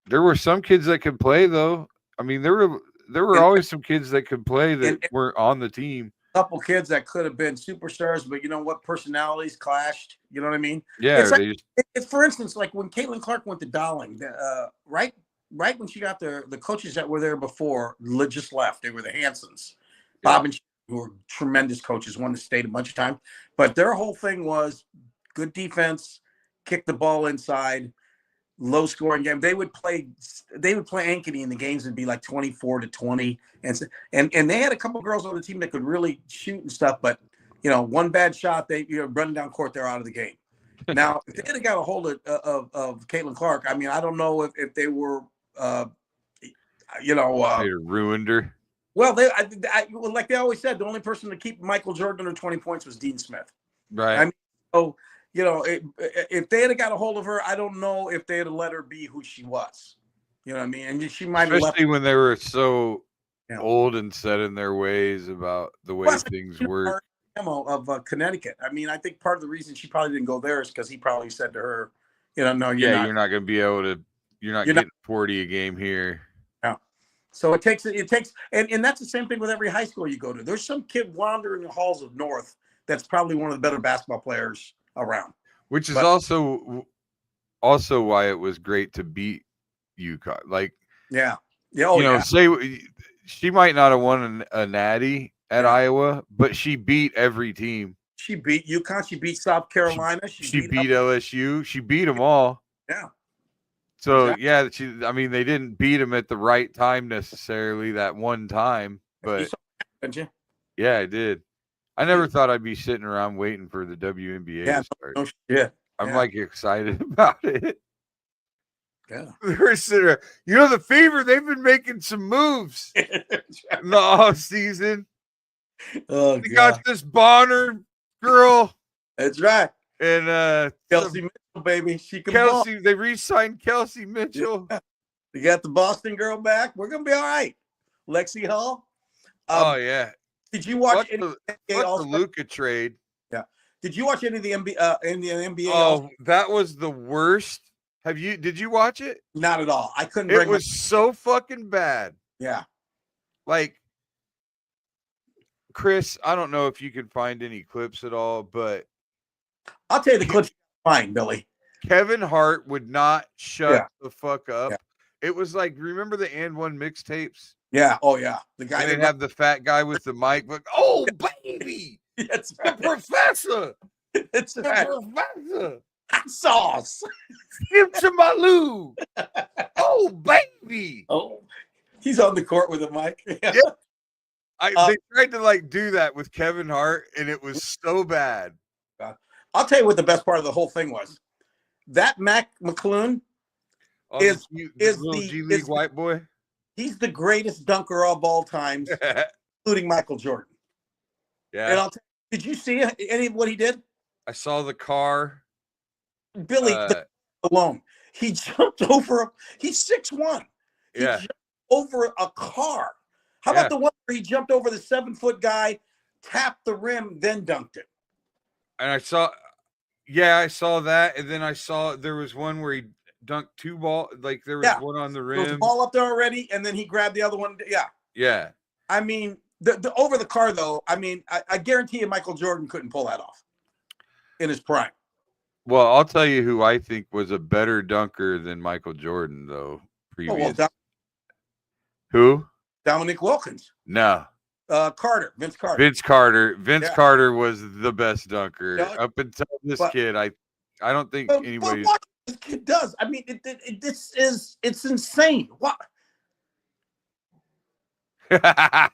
There were some kids that could play, though. I mean, there were always some kids that could play that weren't on the team. A couple kids that could have been superstars, but you know what? Personalities clashed. You know what I mean? Yeah. It's like, it's for instance, like when Caitlin Clark went to Dowling, right when she got there, the coaches that were there before just left. They were the Hansons, Bob and who were tremendous coaches, won the state a bunch of times. But their whole thing was good defense, kick the ball inside, low scoring game. They would play Ankeny in the games and be like 24-20. And they had a couple of girls on the team that could really shoot and stuff, but you know, one bad shot, running down court, they're out of the game. Now, if they had got a hold of Caitlin Clark, I mean, I don't know if they were, they ruined her. Well, like they always said, the only person to keep Michael Jordan under 20 points was Dean Smith. Right. I mean, so, you know, if they had got a hold of her, I don't know if they had let her be who she was. You know what I mean? And she might have especially when they were so old and set in their ways about the way things work. Of Connecticut. I mean, I think part of the reason she probably didn't go there is because he probably said to her, you know, no, you're not going to be able to. You're getting 40 a game here. Yeah. So it takes, and that's the same thing with every high school you go to. There's some kid wandering the halls of North that's probably one of the better basketball players around. Which is also why it was great to beat UConn. Like, say she might not have won a natty at Iowa, but she beat every team. She beat UConn. She beat South Carolina. She beat LSU. She beat them all. Yeah. So I mean, they didn't beat them at the right time necessarily that one time, but didn't you? Yeah, I did. I never thought I'd be sitting around waiting for the WNBA to start. No shit. I'm like excited about it. Yeah. They're sitting there. You know, the Fever, they've been making some moves in the off season. Oh, they got this Bonner girl. That's right. And Kelsey Mitchell, baby. She can Kelsey, ball. they re-signed Kelsey Mitchell. Yeah. You got the Boston girl back. We're gonna be all right. Lexi Hall. Oh yeah. Did you watch any the Luka trade? Yeah. Did you watch any of the NBA? Oh, that was the worst. Did you watch it? Not at all. I couldn't. It was so fucking bad. Yeah. Like, Chris, I don't know if you can find any clips at all, but I'll tell you the clips. Fine, Billy. Kevin Hart would not shut the fuck up. Yeah. It was like, remember the And One mixtapes? Yeah. Oh yeah. The guy they have the fat guy with the mic. But oh baby, that's right. The professor. It's the right. professor. Hot sauce. Skip to my loo. Oh baby. Oh, he's on the court with a mic. Yeah. They tried to do that with Kevin Hart, and it was so bad. I'll tell you what the best part of the whole thing was. That Mac McClune is the G League white boy. He's the greatest dunker of all times, including Michael Jordan. Yeah. And did you see any of what he did? I saw the car. Billy alone. He jumped over. He's 6'1". He jumped over a car. How about the one where he jumped over the 7-foot guy, tapped the rim, then dunked it? And I saw that, and then I saw there was one where he dunked two ball, like there was one on the rim. There was a ball up there already, and then he grabbed the other one. Yeah. Yeah. I mean, the over the car though. I mean, I guarantee you, Michael Jordan couldn't pull that off in his prime. Well, I'll tell you who I think was a better dunker than Michael Jordan, though. Previous. Who? Dominique Wilkins. No. Carter. Vince Carter. Vince Carter was the best dunker up until this kid. I don't think anybody. What this kid does? I mean, it's insane. What? I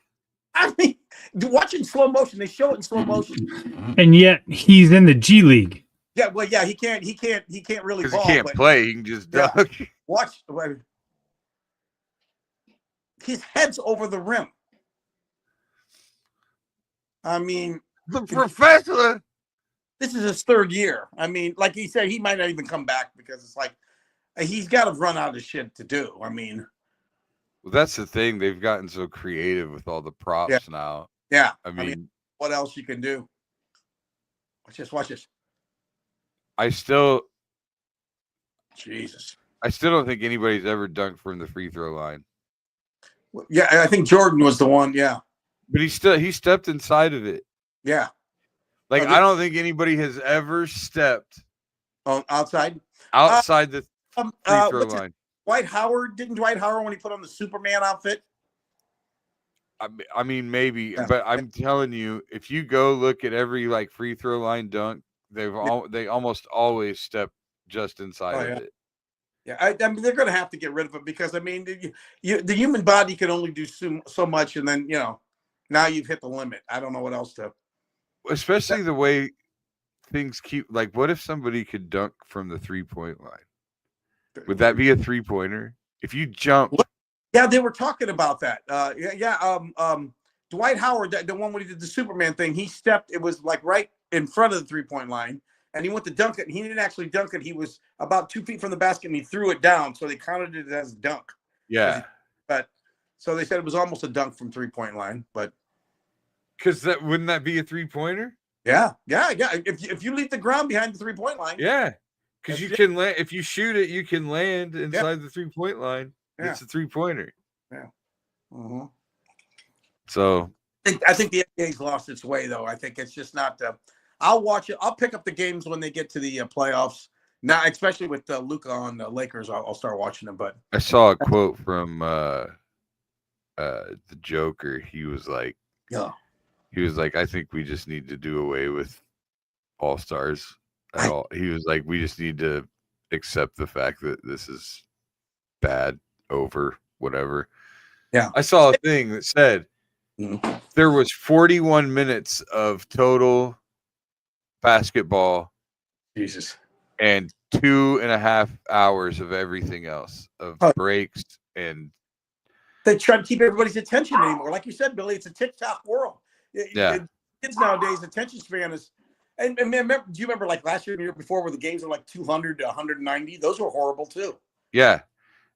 mean, watching slow motion, they show it in slow motion. And yet he's in the G League. Yeah, well, yeah, he can't really ball. He can't play. He can just dunk. Yeah. Watch. His head's over the rim. I mean, the professor. This is his third year. I mean, like he said, he might not even come back because it's like, He's got to run out of shit to do. I mean, well, that's the thing. They've gotten so creative with all the props now. Yeah. I mean, what else you can do? Watch this. Jesus. I still don't think anybody's ever dunked from the free throw line. Yeah, I think Jordan was the one. Yeah. But he stepped inside of it. Yeah. Like, I don't think anybody has ever stepped outside the free throw line. Didn't Dwight Howard, when he put on the Superman outfit? I mean, maybe, but I'm telling you, if you go look at every like free throw line dunk, they almost always step just inside of it. Yeah, I mean, they're going to have to get rid of it because, I mean, the human body can only do so much, and then, now you've hit the limit. I don't know what else to. Especially the way things keep, like, what if somebody could dunk from the 3-point line? Would that be a 3-pointer? If you jump. Yeah, they were talking about that. Dwight Howard, the one when he did the Superman thing, he stepped, it was like right in front of the 3-point line. And he went to dunk it, and he didn't actually dunk it. He was about 2 feet from the basket, and he threw it down, so they counted it as a dunk. Yeah. But so they said it was almost a dunk from 3-point line, but because wouldn't that be a 3-pointer? Yeah. If you leave the ground behind the 3-point line, because you can land. If you shoot it, you can land inside the 3-point line. Yeah. It's a 3-pointer. Yeah. Mm-hmm. So I think the NBA's lost its way, though. I think it's just not. I'll watch it. I'll pick up the games when they get to the playoffs. Now, especially with Luka on the Lakers, I'll start watching them. But I saw a quote from the Joker. He was like, I think we just need to do away with All-Stars at all. He was like, we just need to accept the fact that this is bad, over, whatever. Yeah. I saw a thing that said there was 41 minutes of total basketball, Jesus, and 2.5 hours of everything else, of breaks, and they try to keep everybody's attention anymore. Like you said, Billy, it's a TikTok world. Kids nowadays, attention span is. And remember, do you remember like last year, the year before, where the games were like 200 to 190? Those were horrible too. Yeah,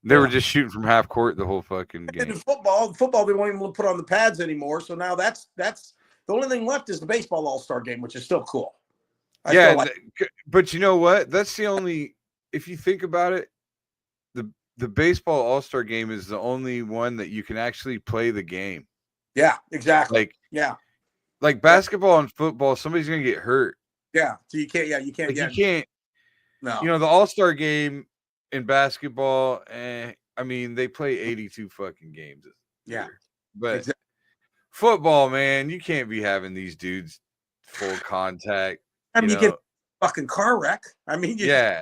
they were just shooting from half court the whole fucking game. And in football, they won't even put on the pads anymore. So now that's the only thing left is the baseball All-Star game, which is still cool. But you know what? That's the only. If you think about it, the baseball All-Star game is the only one that you can actually play the game. Yeah, exactly. Like basketball and football, somebody's gonna get hurt. Yeah, so you can't. Yeah, you can't. You can't. No. The All-Star game in basketball, I mean, they play 82 fucking games. Yeah, but football, man, you can't be having these dudes full contact. I mean, you get a fucking car wreck. I mean, yeah.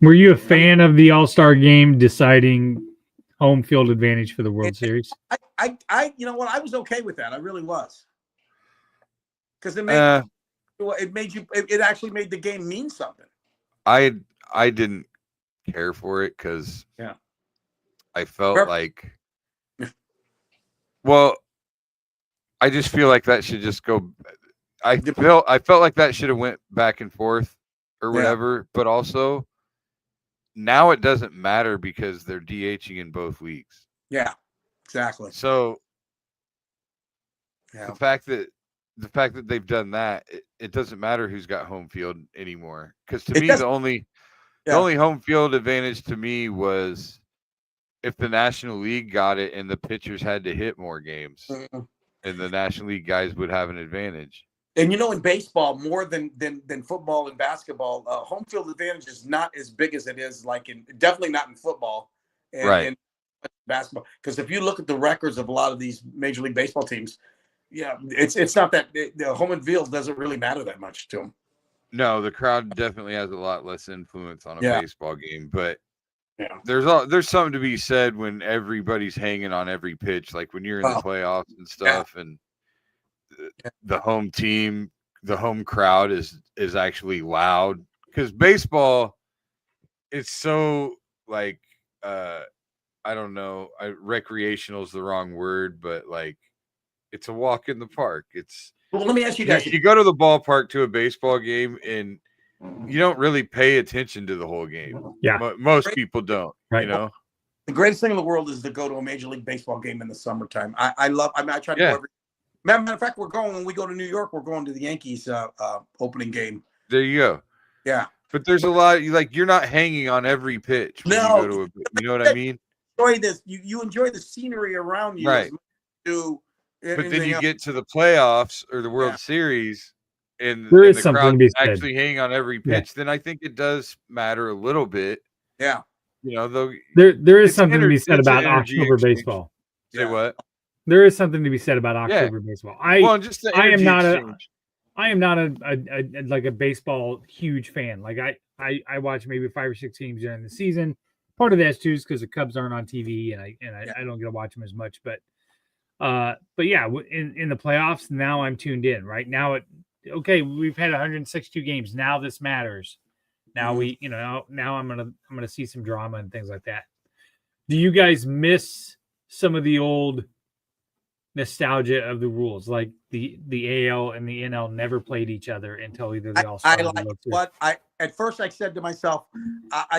Were you a fan of the All-Star game deciding home field advantage for the World Series? I you know what? I was okay with that. I really was. Because it actually made the game mean something. I didn't care for it because I felt like, well, I just feel like that should just go. I felt like that should have went back and forth or whatever, but also now it doesn't matter because they're DHing in both leagues. Yeah, exactly. So the fact that they've done that, it doesn't matter who's got home field anymore. Because to me, the only home field advantage to me was if the National League got it and the pitchers had to hit more games, and the National League guys would have an advantage. And in baseball, more than football and basketball, home field advantage is not as big as it is definitely not in football and basketball. Because if you look at the records of a lot of these Major League Baseball teams, it's not that the home field doesn't really matter that much to them. No, the crowd definitely has a lot less influence on a baseball game, but there's something to be said when everybody's hanging on every pitch, like when you're in the playoffs and stuff, and the home team, the home crowd is actually loud. Because baseball, it's so like I don't know, recreational is the wrong word, but like it's a walk in the park. It's well. Let me ask you guys: you go to the ballpark to a baseball game, and you don't really pay attention to the whole game. Yeah. Most people don't, Right. you know? The greatest thing in the world is to go to a Major League Baseball game in the summertime. I try to go every. Matter of fact, when we go to New York, we're going to the Yankees opening game. There you go. Yeah. But there's a lot, you're not hanging on every pitch when you go to you know what I mean? Enjoy this. You enjoy the scenery around you. Right. But then you get to the playoffs or the World Series, and there is the something crowd to be said. actually hanging on every pitch, then I think it does matter a little bit. Yeah. You know, though there is something to be said about October baseball. Say what? There is something to be said about October baseball. I am not a like a baseball huge fan. Like I watch maybe 5 or 6 teams during the season. Part of that's too is because the Cubs aren't on TV, and I don't get to watch them as much. But yeah, in the playoffs now I'm tuned in. Right now we've had 162 games. Now this matters. Now now I'm gonna see some drama and things like that. Do you guys miss some of the old nostalgia of the rules, like the AL and the NL never played each other until either they all started? At first I said to myself,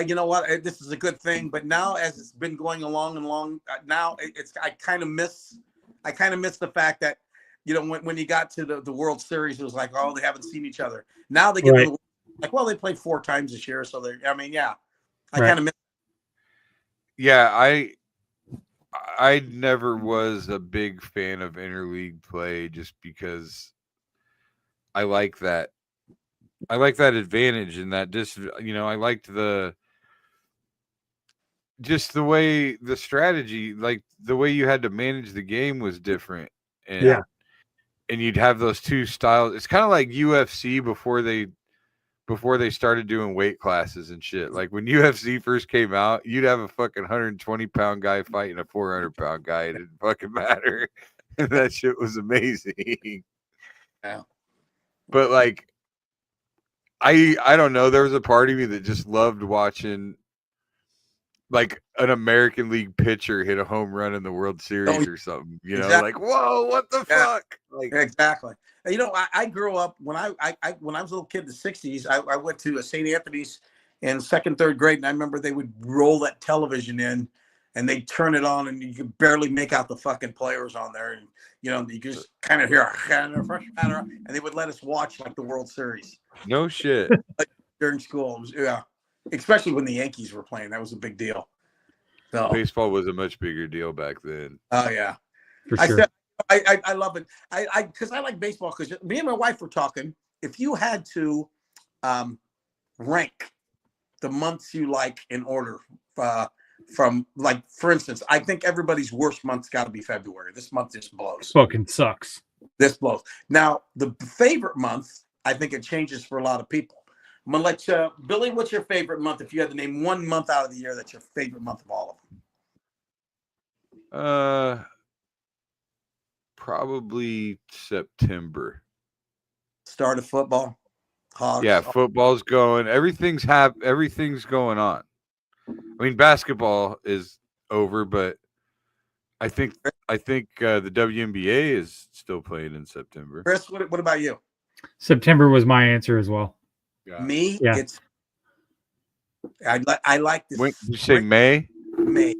you know what, this is a good thing, but now as it's been going along, now I kind of miss the fact that when you got to the World Series, it was like, oh, they haven't seen each other. Now they get like, well, they played 4 times this year, so I kind of miss. Yeah, I never was a big fan of interleague play just because I like that advantage and that I liked the way the strategy, like the way you had to manage the game was different. And you'd have those two styles. It's kind of like UFC before they started doing weight classes and shit. Like when UFC first came out, you'd have a fucking 120-pound guy fighting a 400-pound guy. It didn't fucking matter. And that shit was amazing. Yeah. But like, I don't know. There was a part of me that just loved watching like an American League pitcher hit a home run in the World Series or something. Like, whoa, what the fuck? Like, exactly. I grew up when I was a little kid in the 60s. I went to St. Anthony's in 2nd, 3rd grade, and I remember they would roll that television in, and they'd turn it on, and you could barely make out the fucking players on there, and you just kind of hear and they would let us watch like the World Series. No shit. During school, especially when the Yankees were playing, that was a big deal. So baseball was a much bigger deal back then. Oh yeah, for sure. I love it. Because I like baseball. Because me and my wife were talking. If you had to rank the months you like in order, from like, for instance, I think everybody's worst month's got to be February. This month just blows. Fucking sucks. This blows. Now the favorite month, I think it changes for a lot of people. I'm gonna let you, Billy. What's your favorite month? If you had to name one month out of the year that's your favorite month of all of them. Probably September. Start of football. Hogs. Yeah, football's going. Everything's going on. I mean, basketball is over, but I think the WNBA is still playing in September. Chris, what about you? September was my answer as well. Me, yeah. It's I like this. When did you say May? May.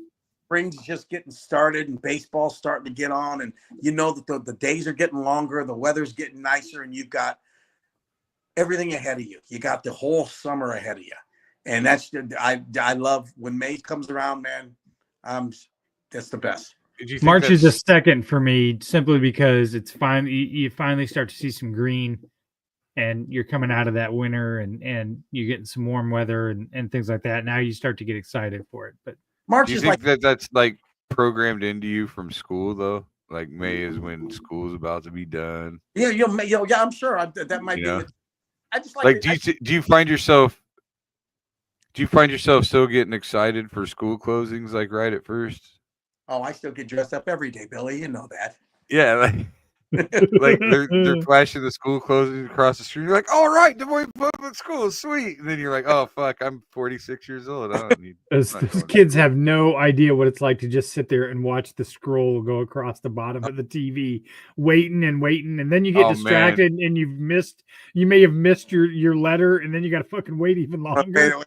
Spring's just getting started and baseball's starting to get on, and that the days are getting longer, the weather's getting nicer, and you've got everything ahead of you. You got the whole summer ahead of you. And that's I love when May comes around, man. That's the best. March is a second for me, simply because it's fine. You finally start to see some green, and you're coming out of that winter, and you're getting some warm weather and things like that. Now you start to get excited for it. But March is like that's like programmed into you from school, though. Like May is when school's about to be done. Yeah, yeah, I'm sure that might be. I just like. Do you find yourself? Do you find yourself still getting excited for school closings, like right at first? Oh, I still get dressed up every day, Billy. You know that. Yeah, Like they're flashing the school closing across the street. You're like, all right, Des Moines Public Schools, sweet. And then you're like, oh fuck, I'm 46 years old. I don't need. Those kids have no idea what it's like to just sit there and watch the scroll go across the bottom of the TV, waiting, and then you get distracted, and you may have missed your letter, and then you got to fucking wait even longer.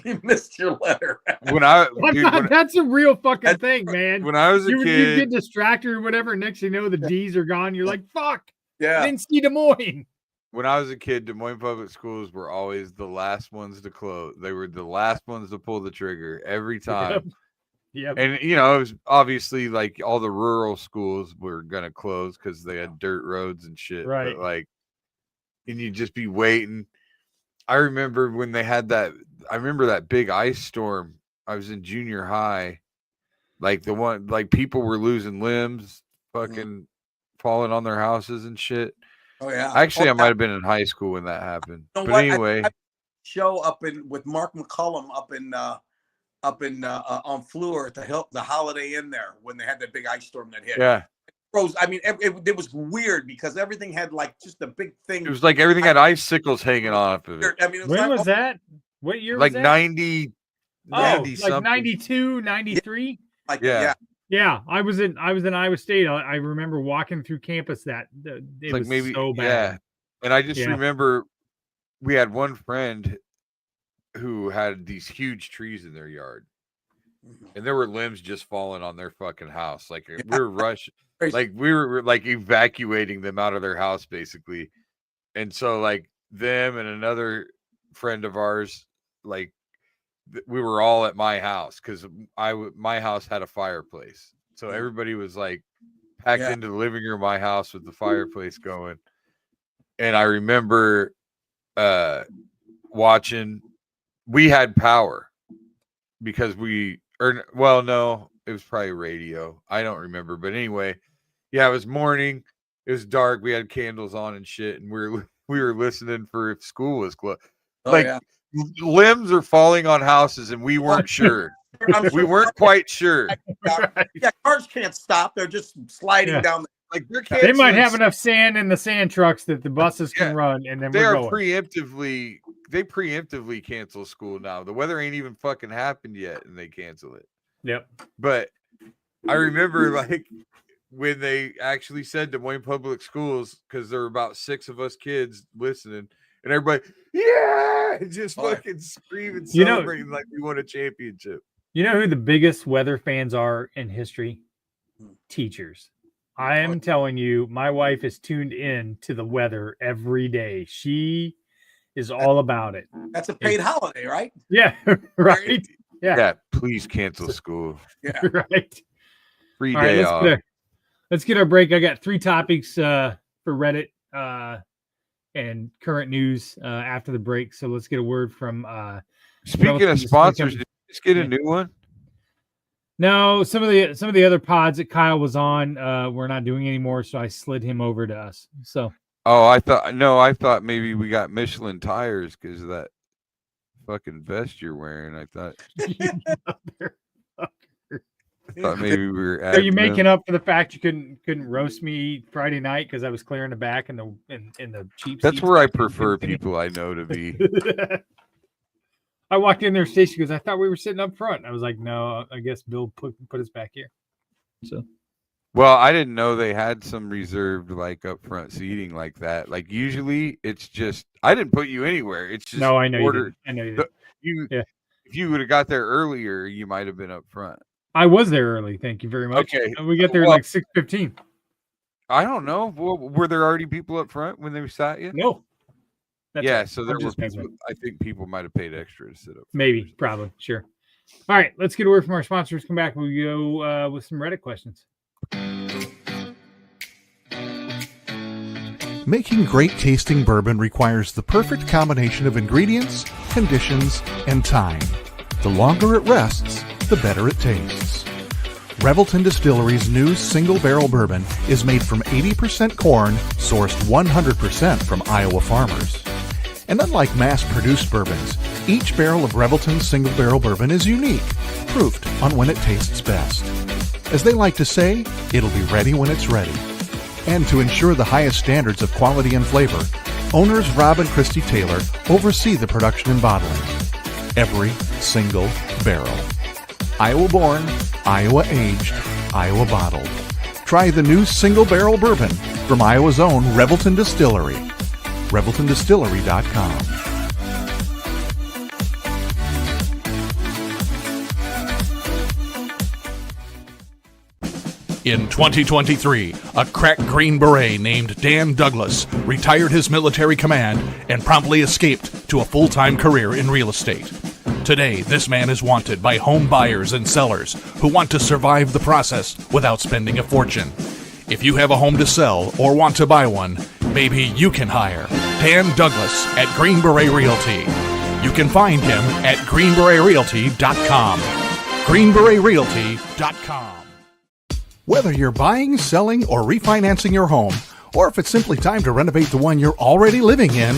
You missed your letter. That's a real fucking thing, man. When I was a kid, you get distracted or whatever. Next thing you know, the D's are gone. You're like, fuck. Yeah. I didn't see Des Moines. When I was a kid, Des Moines Public Schools were always the last ones to close. They were the last ones to pull the trigger every time. Yep. And it was obviously like all the rural schools were gonna close because they had dirt roads and shit. Right. But and you'd just be waiting. I remember when they had that. I remember that big ice storm. I was in junior high. Like the one, like people were losing limbs, fucking falling on their houses and shit. Oh yeah. Actually, I might have been in high school when that happened. Anyway, I show up with Mark McCullum up in on Fleur at the Holiday Inn there when they had that big ice storm that hit. Yeah. I mean, it was weird because everything had like just a big thing. It was like everything had icicles hanging off of it. I mean, when was that? What year was that? 90 like something. 92, 93? Yeah. I was in Iowa State. I remember walking through campus it was maybe so bad. Yeah. And I just remember we had one friend who had these huge trees in their yard. And there were limbs just falling on their fucking house. Like we were rushing. Like we were like evacuating them out of their house basically. And so like them and another friend of ours, like we were all at my house because my house had a fireplace. So everybody was like packed into the living room of my house with the fireplace going. And I remember watching, we had power because no, it was probably radio. I don't remember. But anyway, yeah, it was morning. It was dark. We had candles on and shit. And we were listening for if school was closed. Limbs are falling on houses and we weren't sure. We weren't quite sure. Yeah, cars can't stop. They're just sliding down. They might have enough sand in the sand trucks that the buses can run, and then we're going. They preemptively cancel school now. The weather ain't even fucking happened yet, and they cancel it. Yep. But I remember like when they actually said Des Moines Public Schools, because there were about 6 of us kids listening, and everybody, just fucking screaming, celebrating like we won a championship. You know who the biggest weather fans are in history? Teachers. I am telling you, my wife is tuned in to the weather every day. She is all about it. That's a paid holiday, right? Yeah, right. Yeah, please cancel school. Yeah, right. Free day off. Let's get our break. I got 3 topics for Reddit and current news after the break. So let's get a word from. Speaking of sponsors, did you just get a new one? No, some of the other pods that Kyle was on, we're not doing anymore, so I slid him over to us. So. Oh, I thought maybe we got Michelin tires because of that fucking vest you're wearing. I thought maybe we were. Are you making up for the fact you couldn't roast me Friday night because I was clearing the back in the cheap? That's where I prefer people I know to be. I walked in their station because I thought we were sitting up front. I was like, no, I guess Bill put us back here. So, well, I didn't know they had some reserved like up front seating like that. Like usually, it's just I didn't put you anywhere. It's just no, I know ordered. You did. I know you did. If you would have got there earlier, you might have been up front. I was there early. Thank you very much. Okay, we got there like 6:15. I don't know. Were there already people up front when they sat you? No. So there were people. I think people might have paid extra to sit up. Maybe, probably, sure. All right, let's get a word from our sponsors. Come back. We'll go with some Reddit questions. Making great tasting bourbon requires the perfect combination of ingredients, conditions, and time. The longer it rests, the better it tastes. Revelton Distillery's new single barrel bourbon is made from 80% corn, sourced 100% from Iowa farmers. And unlike mass-produced bourbons, each barrel of Revelton's single barrel bourbon is unique, proofed on when it tastes best. As they like to say, it'll be ready when it's ready. And to ensure the highest standards of quality and flavor, owners Rob and Christy Taylor oversee the production and bottling. Every single barrel. Iowa-born, Iowa-aged, Iowa-bottled. Try the new single barrel bourbon from Iowa's own Revelton Distillery. ReveltonDistillery.com. In 2023, a crack Green Beret named Dan Douglas retired his military command and promptly escaped to a full-time career in real estate. Today, this man is wanted by home buyers and sellers who want to survive the process without spending a fortune. If you have a home to sell or want to buy one, maybe you can hire Dan Douglas at Green Beret Realty. You can find him at greenberetrealty.com. greenberetrealty.com. Whether you're buying, selling, or refinancing your home, or if it's simply time to renovate the one you're already living in,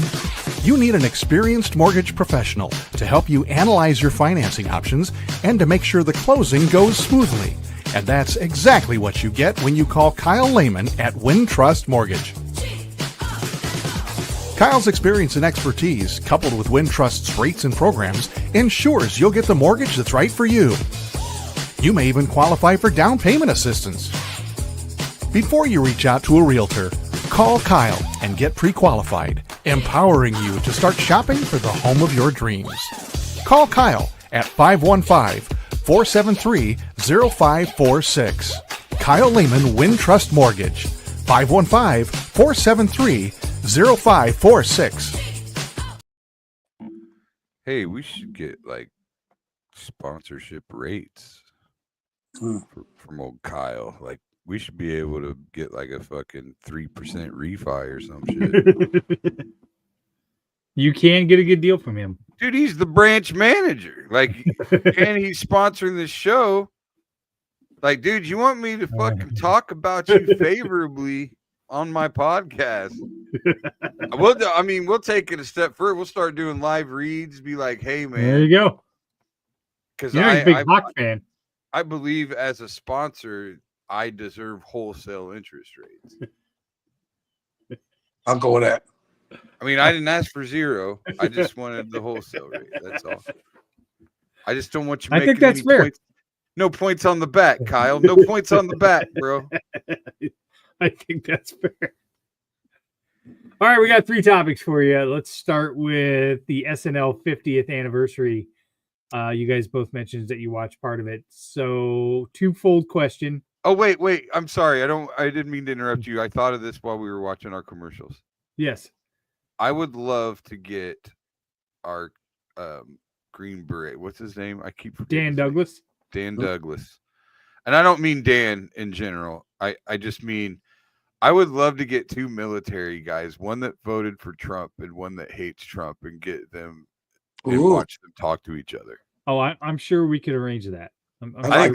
you need an experienced mortgage professional to help you analyze your financing options and to make sure the closing goes smoothly. And that's exactly what you get when you call Kyle Lehman at Wintrust Mortgage. Kyle's experience and expertise, coupled with Wintrust's rates and programs, ensures you'll get the mortgage that's right for you. You may even qualify for down payment assistance. Before you reach out to a realtor, call Kyle and get pre-qualified, empowering you to start shopping for the home of your dreams. Call Kyle at 515-473-0546. Kyle Lehman, Wintrust Mortgage, 515-473-0546. Hey, we should get like sponsorship rates from old Kyle. Like, we should be able to get like a fucking 3% refi or some shit. You can get a good deal from him. Dude, he's the branch manager. Like, and he's sponsoring this show. Like, dude, you want me to fucking talk about you favorably on my podcast? We'll take it a step further. We'll start doing live reads. Be like, hey, man. There you go. Because you're a big Hawk fan. I believe as a sponsor, I deserve wholesale interest rates. I'll go with that. I mean, I didn't ask for zero. I just wanted the wholesale rate. That's all. I just don't want you making I think that's fair. Points. No points on the back, Kyle. No points on the back, bro. I think that's fair. All right, we got 3 topics for you. Let's start with the SNL 50th anniversary. You guys both mentioned that you watched part of it. So, twofold question. Oh, wait. I'm sorry. I didn't mean to interrupt you. I thought of this while we were watching our commercials. Yes. I would love to get our Green Beret. What's his name? I keep forgetting. Dan Douglas. Dan Douglas. And I don't mean Dan in general. I just mean I would love to get 2 military guys, one that voted for Trump and one that hates Trump, and get them and watch them talk to each other. Oh, I'm sure we could arrange that. I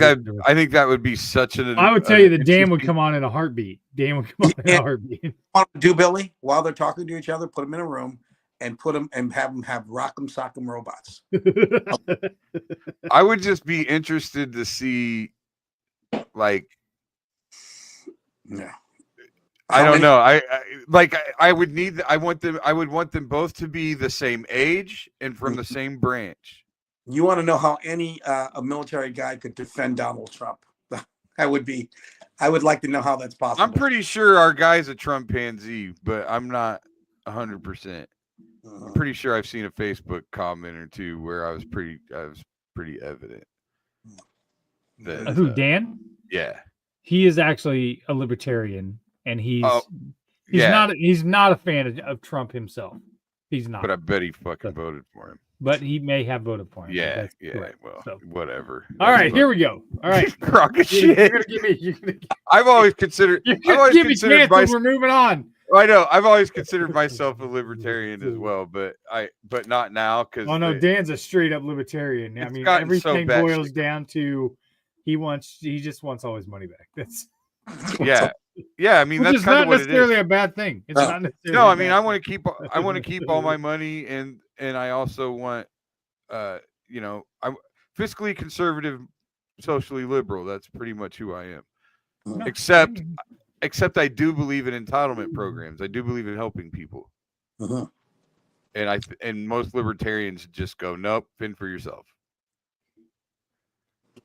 think that would be such an. I would tell you that Dan would come on in a heartbeat. Dan would come on in a heartbeat. Want to do, Billy, while they're talking to each other, put them in a room and put them and have them have rock'em sock'em robots. I would just be interested to see, like, yeah. I don't know. I would want them both to be the same age and from the same branch. You want to know how any a military guy could defend Donald Trump? I would like to know how that's possible. I'm pretty sure our guy's a Trump pansy, but I'm not 100%. I'm pretty sure I've seen a Facebook comment or two where I was pretty evident. That, who, Dan? Yeah. He is actually a libertarian, and he's not a fan of Trump himself. He's not. But I bet he fucking voted for him. But he may have voted for him. Yeah. Well, whatever. All right, here we go. All right, crock of shit. I've always considered. We're moving on. I know. I've always considered myself a libertarian as well, but not now because. Oh no, Dan's a straight up libertarian. I mean, everything boils down to he just wants all his money back. That's yeah. I mean, that's kind of what it is. Not necessarily a bad thing. It's not necessarily. No, I mean, I want to keep all my money, and I also want, I'm fiscally conservative, socially liberal. That's pretty much who I am. No, Except except I do believe in entitlement programs. I do believe in helping people. Uh-huh. And most libertarians just go, nope, fend for yourself.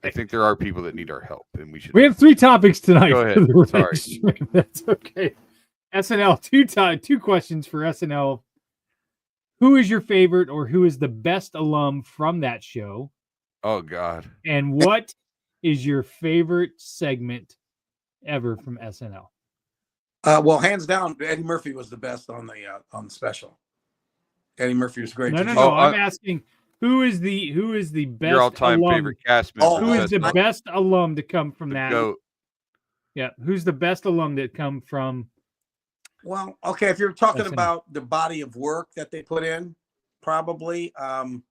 I think there are people that need our help, and we should. We have 3 topics tonight. Go ahead. Sorry. That's okay. SNL, two questions for SNL. Who is your favorite, or who is the best alum from that show? Oh God. And what is your favorite segment ever from SNL? Well, hands down, Eddie Murphy was the best on the special. Eddie Murphy was great. No. I'm asking who is the best your all-time alum? favorite cast member? Who is the best alum to come from that? GOAT. Yeah, who's the best alum that come from? Well, okay, if you're talking SNL. about the body of work that they put in, probably. And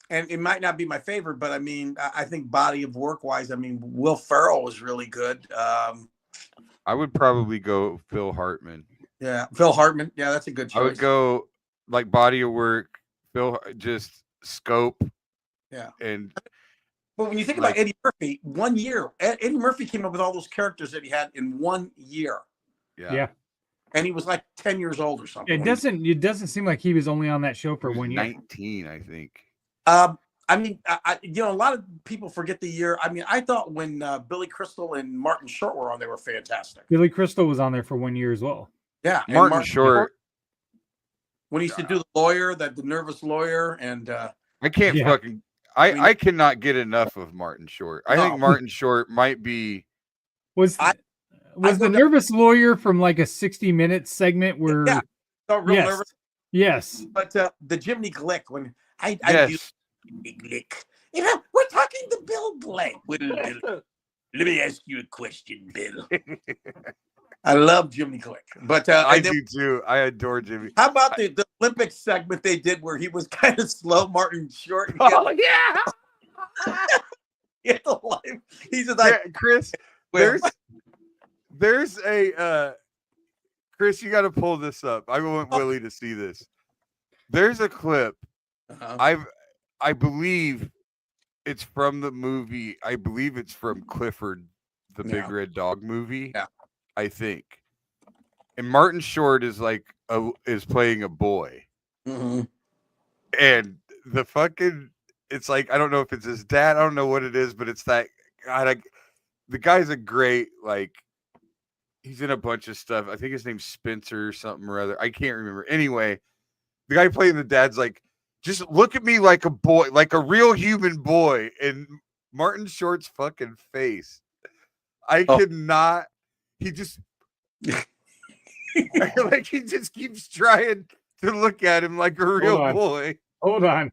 it might not be my favorite, but I mean, I think body of work wise, I mean, Will Ferrell was really good. I would probably go Phil Hartman. Yeah, Phil Hartman. Yeah, that's a good choice. I would go like body of work, just scope. Yeah. And but when you think about Eddie Murphy, 1 year, Eddie Murphy came up with all those characters that he had in 1 year. Yeah. And he was like 10 years old or something. It doesn't seem like he was only on that show for 1 year. 19, I think. I mean, a lot of people forget the year. I mean, I thought when Billy Crystal and Martin Short were on, they were fantastic. Billy Crystal was on there for 1 year as well. Yeah, Martin Short. When he used to do the lawyer, the nervous lawyer, and I can't fucking. I cannot get enough of Martin Short. I think Martin Short might be. Was the nervous lawyer from like a 60 Minutes segment where? Yeah, real nervous. Yes. But the Jiminy Glick when I do Glick. You know, we're talking to Bill Glick. Let me ask you a question, Bill. I love Jiminy Glick, but I do too. I adore Jimmy. How about the Olympics segment they did where he was kind of slow, Martin Short? Yeah. He's just like Chris. There's a Chris. You got to pull this up. I want Willie to see this. There's a clip. I believe it's from the movie. I believe it's from Clifford, the Big Red Dog movie. Yeah. I think. And Martin Short is is playing a boy. Mm-hmm. And the fucking, it's like, I don't know if it's his dad. I don't know what it is, but it's that God. The guy's a great, he's in a bunch of stuff. I think his name's Spencer or something or other. I can't remember. Anyway, the guy playing the dad's like, just look at me like a boy, like a real human boy. And Martin Short's fucking face. I cannot. He just he just keeps trying to look at him like a real boy. Hold on.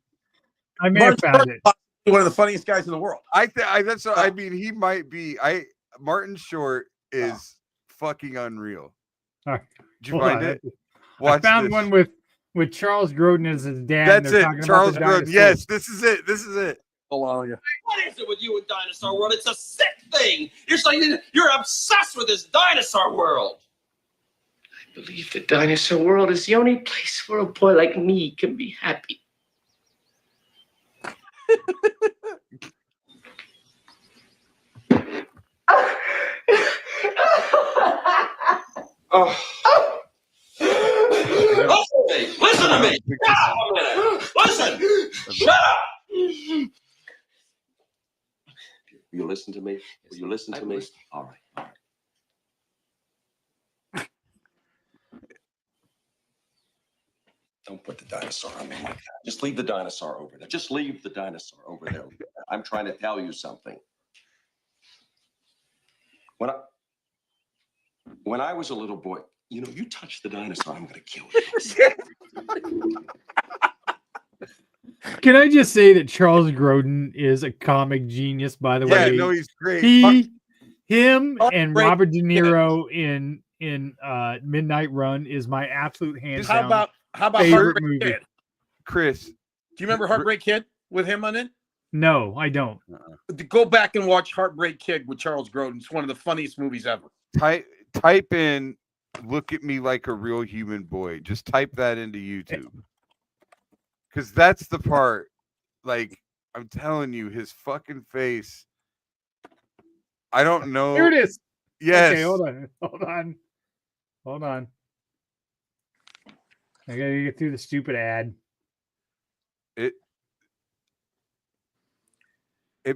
I may have found it. One of the funniest guys in the world. I mean, he might be. Martin Short is fucking unreal. All right. Did you find it? I found one with Charles Grodin as his dad. That's it. Charles Grodin. Yes, this is it. This is it. Hold on. What is it with you and Dinosaur World? It's a sick thing. You're obsessed with this Dinosaur World. I believe the Dinosaur World is the only place where a boy like me can be happy. Listen to me. Shut up a minute. Listen. Shut up. Will you listen to me? Will you listen to me? All right. All right. Don't put the dinosaur on me like that. Just leave the dinosaur over there. Just leave the dinosaur over there. I'm trying to tell you something. When I was a little boy, you touch the dinosaur, I'm going to kill you. Can I just say that Charles Grodin is a comic genius, by the way? Yeah, no, he's great. Him and Robert De Niro in Midnight Run is my absolute hands down. How about favorite Heartbreak movie. Kid? Chris, do you remember Heartbreak Kid with him on it? No, I don't. Go back and watch Heartbreak Kid with Charles Grodin. It's one of the funniest movies ever. Type in "look at me like a real human boy." Just type that into YouTube, because that's the part. Like, I'm telling you, his fucking face. I don't know. Here it is. Yes. Okay, hold on. I gotta get through the stupid ad. It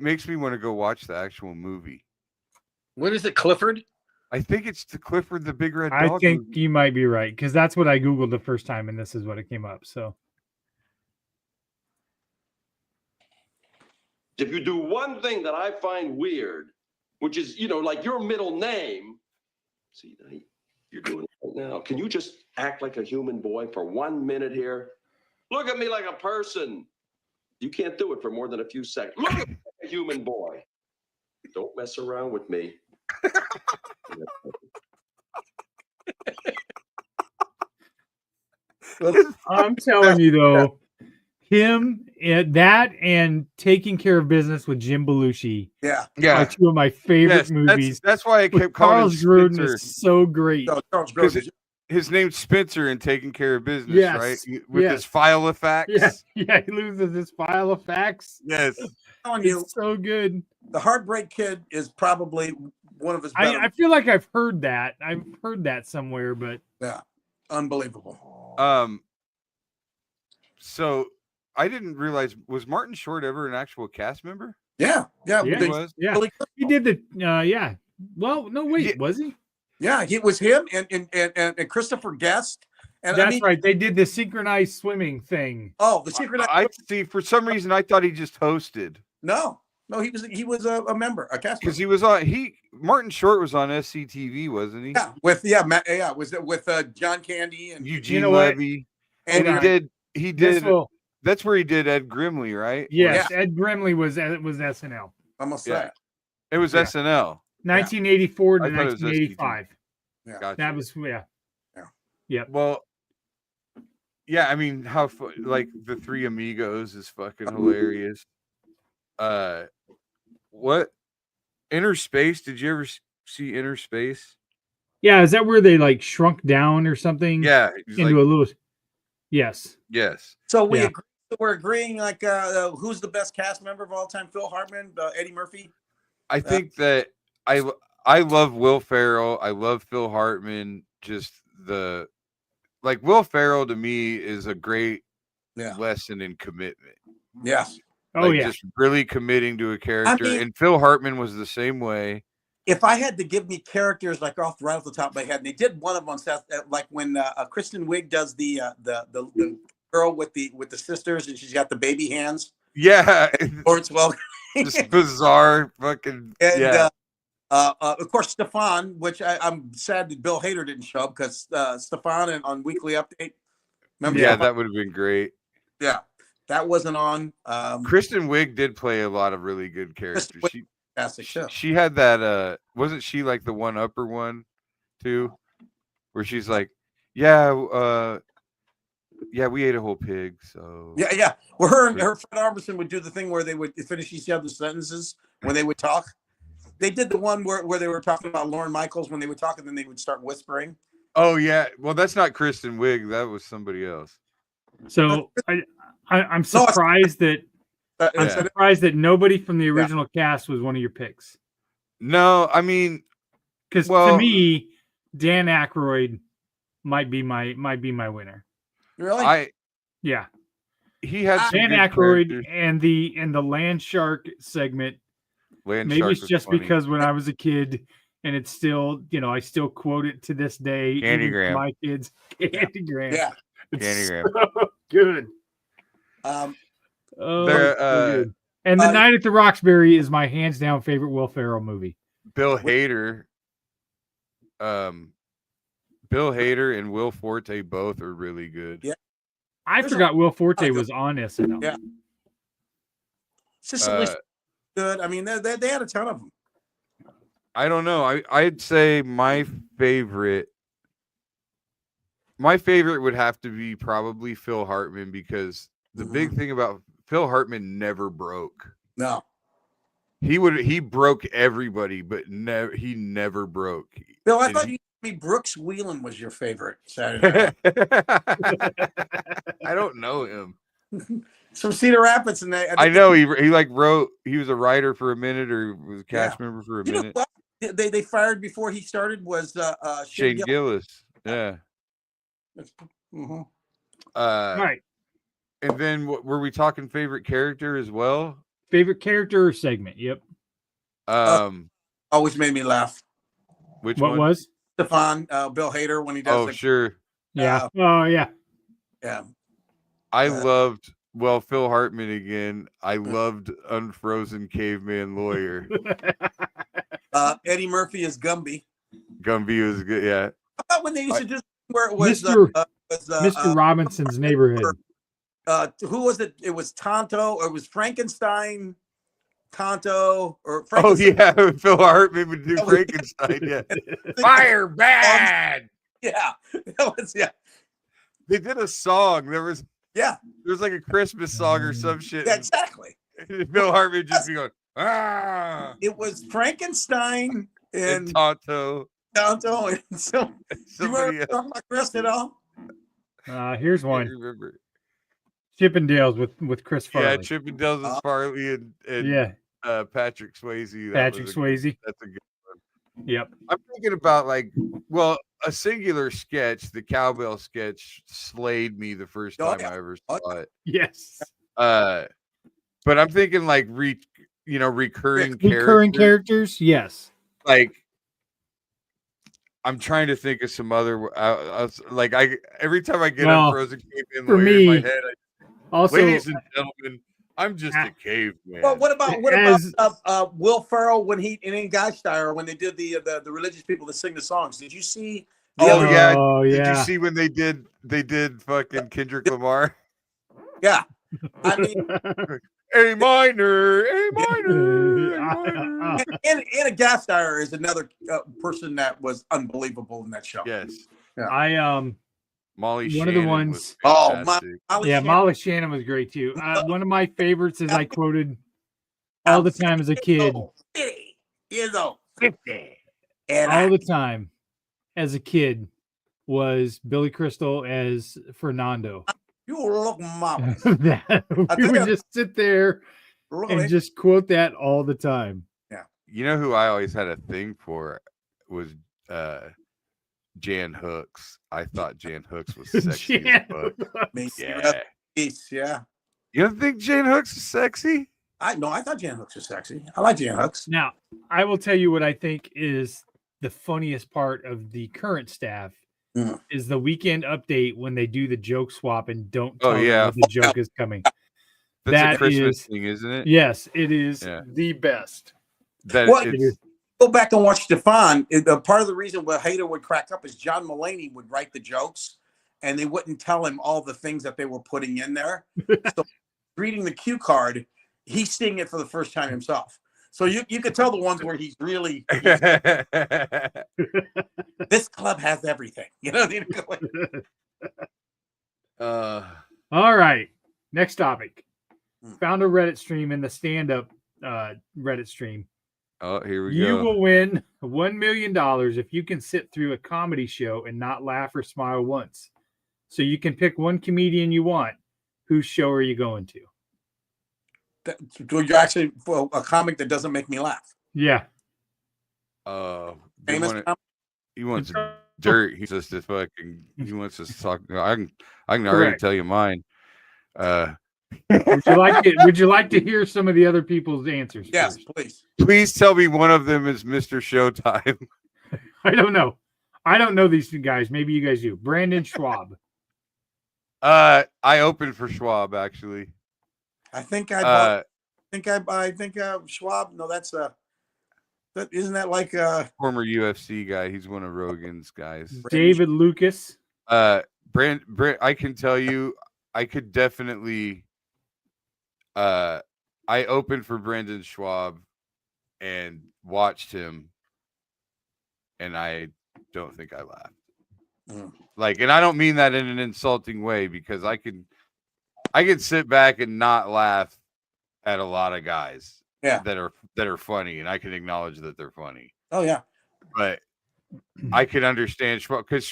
makes me want to go watch the actual movie. What is it, Clifford? I think it's the Clifford the Big Red Dog. I think movie. you might be right because that's what I googled the first time, and this is what it came up. So If you do one thing that I find weird, which is, like your middle name, see, you're doing it right now. Can you just act like a human boy for 1 minute here? Look at me like a person. You can't do it for more than a few seconds. Look at me like a human boy. Don't mess around with me. I'm telling you though, him and Taking Care of Business with Jim Belushi are two of my favorite movies. That's why I kept calling Charles him Grodin Spencer. is so great. Charles Grodin. His name's Spencer in Taking Care of Business, right? With his file of facts. Yeah, he loses his file of facts. Yes. I'm telling you, it's so good. The Heartbreak Kid is probably one of his better. I feel like I've heard that. I've heard that somewhere, but yeah, unbelievable. So I didn't realize, was Martin Short ever an actual cast member? Yeah, he was. Yeah, he did the. Yeah. Well, no, wait, was he? Yeah, it was him and Christopher Guest. And that's right. They did the synchronized swimming thing. Oh, the synchronized. I see. For some reason, I thought he just hosted. No, he was a member, a cast member. Because he was on. Martin Short was on SCTV, wasn't he? Yeah, was it with John Candy and Eugene Levy? And he did. That's where he did Ed Grimley, right? Yes, yeah. Ed Grimley was SNL. Almost that. It was SNL. 1984 to 1985. Yeah, gotcha. That was yeah. Well, yeah. I mean, like the Three Amigos is fucking hilarious. What Inner Space? Did you ever see Inner Space? Yeah, is that where they like shrunk down or something? Yeah, into a little. Yes. So we're agreeing. Like, who's the best cast member of all time? Phil Hartman, Eddie Murphy. I think that I love Will Ferrell. I love Phil Hartman. Just Will Ferrell to me is a great lesson in commitment. Yes. Just really committing to a character. And Phil Hartman was the same way. If I had to give me characters right off the top of my head, and they did one of them, Seth, like when Kristen Wiig does the girl with the sisters, and she's got the baby hands. Yeah, or it's just bizarre fucking. And, of course, Stefan, which I'm sad that Bill Hader didn't show up because Stefan on Weekly Update. Remember? Yeah, that would have been great. Yeah, that wasn't on. Kristen Wiig did play a lot of really good characters. She had that. Wasn't she like the one upper one too, where she's like, yeah, we ate a whole pig. So yeah. Well, her and Fred Armisen would do the thing where they would finish each other's sentences when they would talk. They did the one where they were talking about Lorne Michaels when they would talk, and then they would start whispering. Oh yeah, well that's not Kristen Wiig. That was somebody else. So I'm surprised that nobody from the original cast was one of your picks. No, I mean, because to me, Dan Aykroyd might be my winner. Really? Yeah. He had Dan Aykroyd and the land shark segment. Maybe it's just because when I was a kid, and it's still, I still quote it to this day. Candygram. My kids, Candygram. Yeah, it's Candygram. So good. So good. And The Night at the Roxbury is my hands down favorite Will Ferrell movie. Bill Hader and Will Forte both are really good. Yeah, I forgot Will Forte was on SNL. Yeah, Sicily. Good. I mean, they had a ton of them. I don't know. I'd say my favorite would have to be probably Phil Hartman, because the big thing about Phil Hartman never broke. No. He broke everybody, but he never broke. Bill, I thought you told me Brooks Wheelan was your favorite Saturday night. I don't know him. From Cedar Rapids, and I know he wrote. He was a writer for a minute, or was a cast member for a minute. they fired before he started was Shane Gillis. Yeah. Mm-hmm. Right. And then were we talking favorite character as well? Favorite character or segment? Yep. Always made me laugh. Which what one? was Stefan, Bill Hader when he does. Sure. Yeah. Oh yeah. Yeah. I loved Phil Hartman again. I loved Unfrozen Caveman Lawyer. Eddie Murphy is Gumby. Gumby was good. Yeah. How about when they used to do where it was Mr. Robinson's Neighborhood? Who was it? It was Tonto, or it was Frankenstein, Tonto, or Oh Frankenstein. yeah, Phil Hartman would do Frankenstein. Yeah. Fire bad. Yeah. That was, yeah. They did a song. There was like a Christmas song or some shit. Yeah, exactly. Phil Hartman just be going, ah. It was Frankenstein and Tonto. Tonto and so. Do you remember talking about Chris at all? Here's one. I remember. Chippendales with Chris Farley. Yeah, Chippendales is Farley and Patrick Swayze. Patrick Swayze. That's a good one. Yep. I'm thinking about a singular sketch, the cowbell sketch, slayed me the first time I ever saw it. Yes. But I'm thinking like recurring characters. Yes. Like I'm trying to think of some other. Every time I get on Frozen Caveman Lawyer in my head, ladies and gentlemen, I'm just a caveman. Well, what about Will Ferrell when he in Geisteiger when they did the religious people that sing the songs? Did you see? Yeah. Did you see when they did fucking Kendrick Lamar? Yeah. I mean, A minor. And a Geisteiger is another person that was unbelievable in that show. Yes. Yeah. Molly one Shannon of the ones. Molly Shannon was great too. One of my favorites is I quoted all the time as a kid. 50 years old. 50. All the time as a kid was Billy Crystal as Fernando. You look mama. We would just sit there and just quote that all the time. Yeah. You know who I always had a thing for was Jan Hooks. I thought Jan Hooks was sexy as fuck. Yeah. You don't think Jan Hooks is sexy? I thought Jan Hooks was sexy. I like Jan Hooks. Now, I will tell you what I think is the funniest part of the current staff is the weekend update when they do the joke swap and don't tell them when the joke is coming. That's a Christmas thing, isn't it? Yes, it is the best. Go back and watch Stefan. Part of the reason why Hader would crack up is John Mulaney would write the jokes and they wouldn't tell him all the things that they were putting in there. So reading the cue card, he's seeing it for the first time himself. So you could tell the ones where he's really this club has everything. You know what I mean? All right. Next topic. Found a Reddit stream in the stand-up Reddit stream. Oh, here we go. You go. will win $1 million if you can sit through a comedy show and not laugh or smile once. So you can pick one comedian you want. Whose show are you going to? You're actually a comic that doesn't make me laugh. Yeah. Famous. He wants some dirt. He just fucking. He wants us to talk. I can already tell you mine. Would you like to hear some of the other people's answers? Yes, first? please. Please tell me one of them is Mr. Showtime. I don't know. I don't know these two guys. Maybe you guys do. Brandon Schwab. I opened for Schwab actually. I think Schwab. No, that's isn't that like a former UFC guy? He's one of Rogan's guys. David Lucas. Brand. I can tell you, I could definitely. I opened for Brandon Schwab and watched him, and I don't think I laughed. And I don't mean that in an insulting way because I could sit back and not laugh at a lot of guys that are funny, and I can acknowledge that they're funny. Oh yeah, but I could understand Schwab because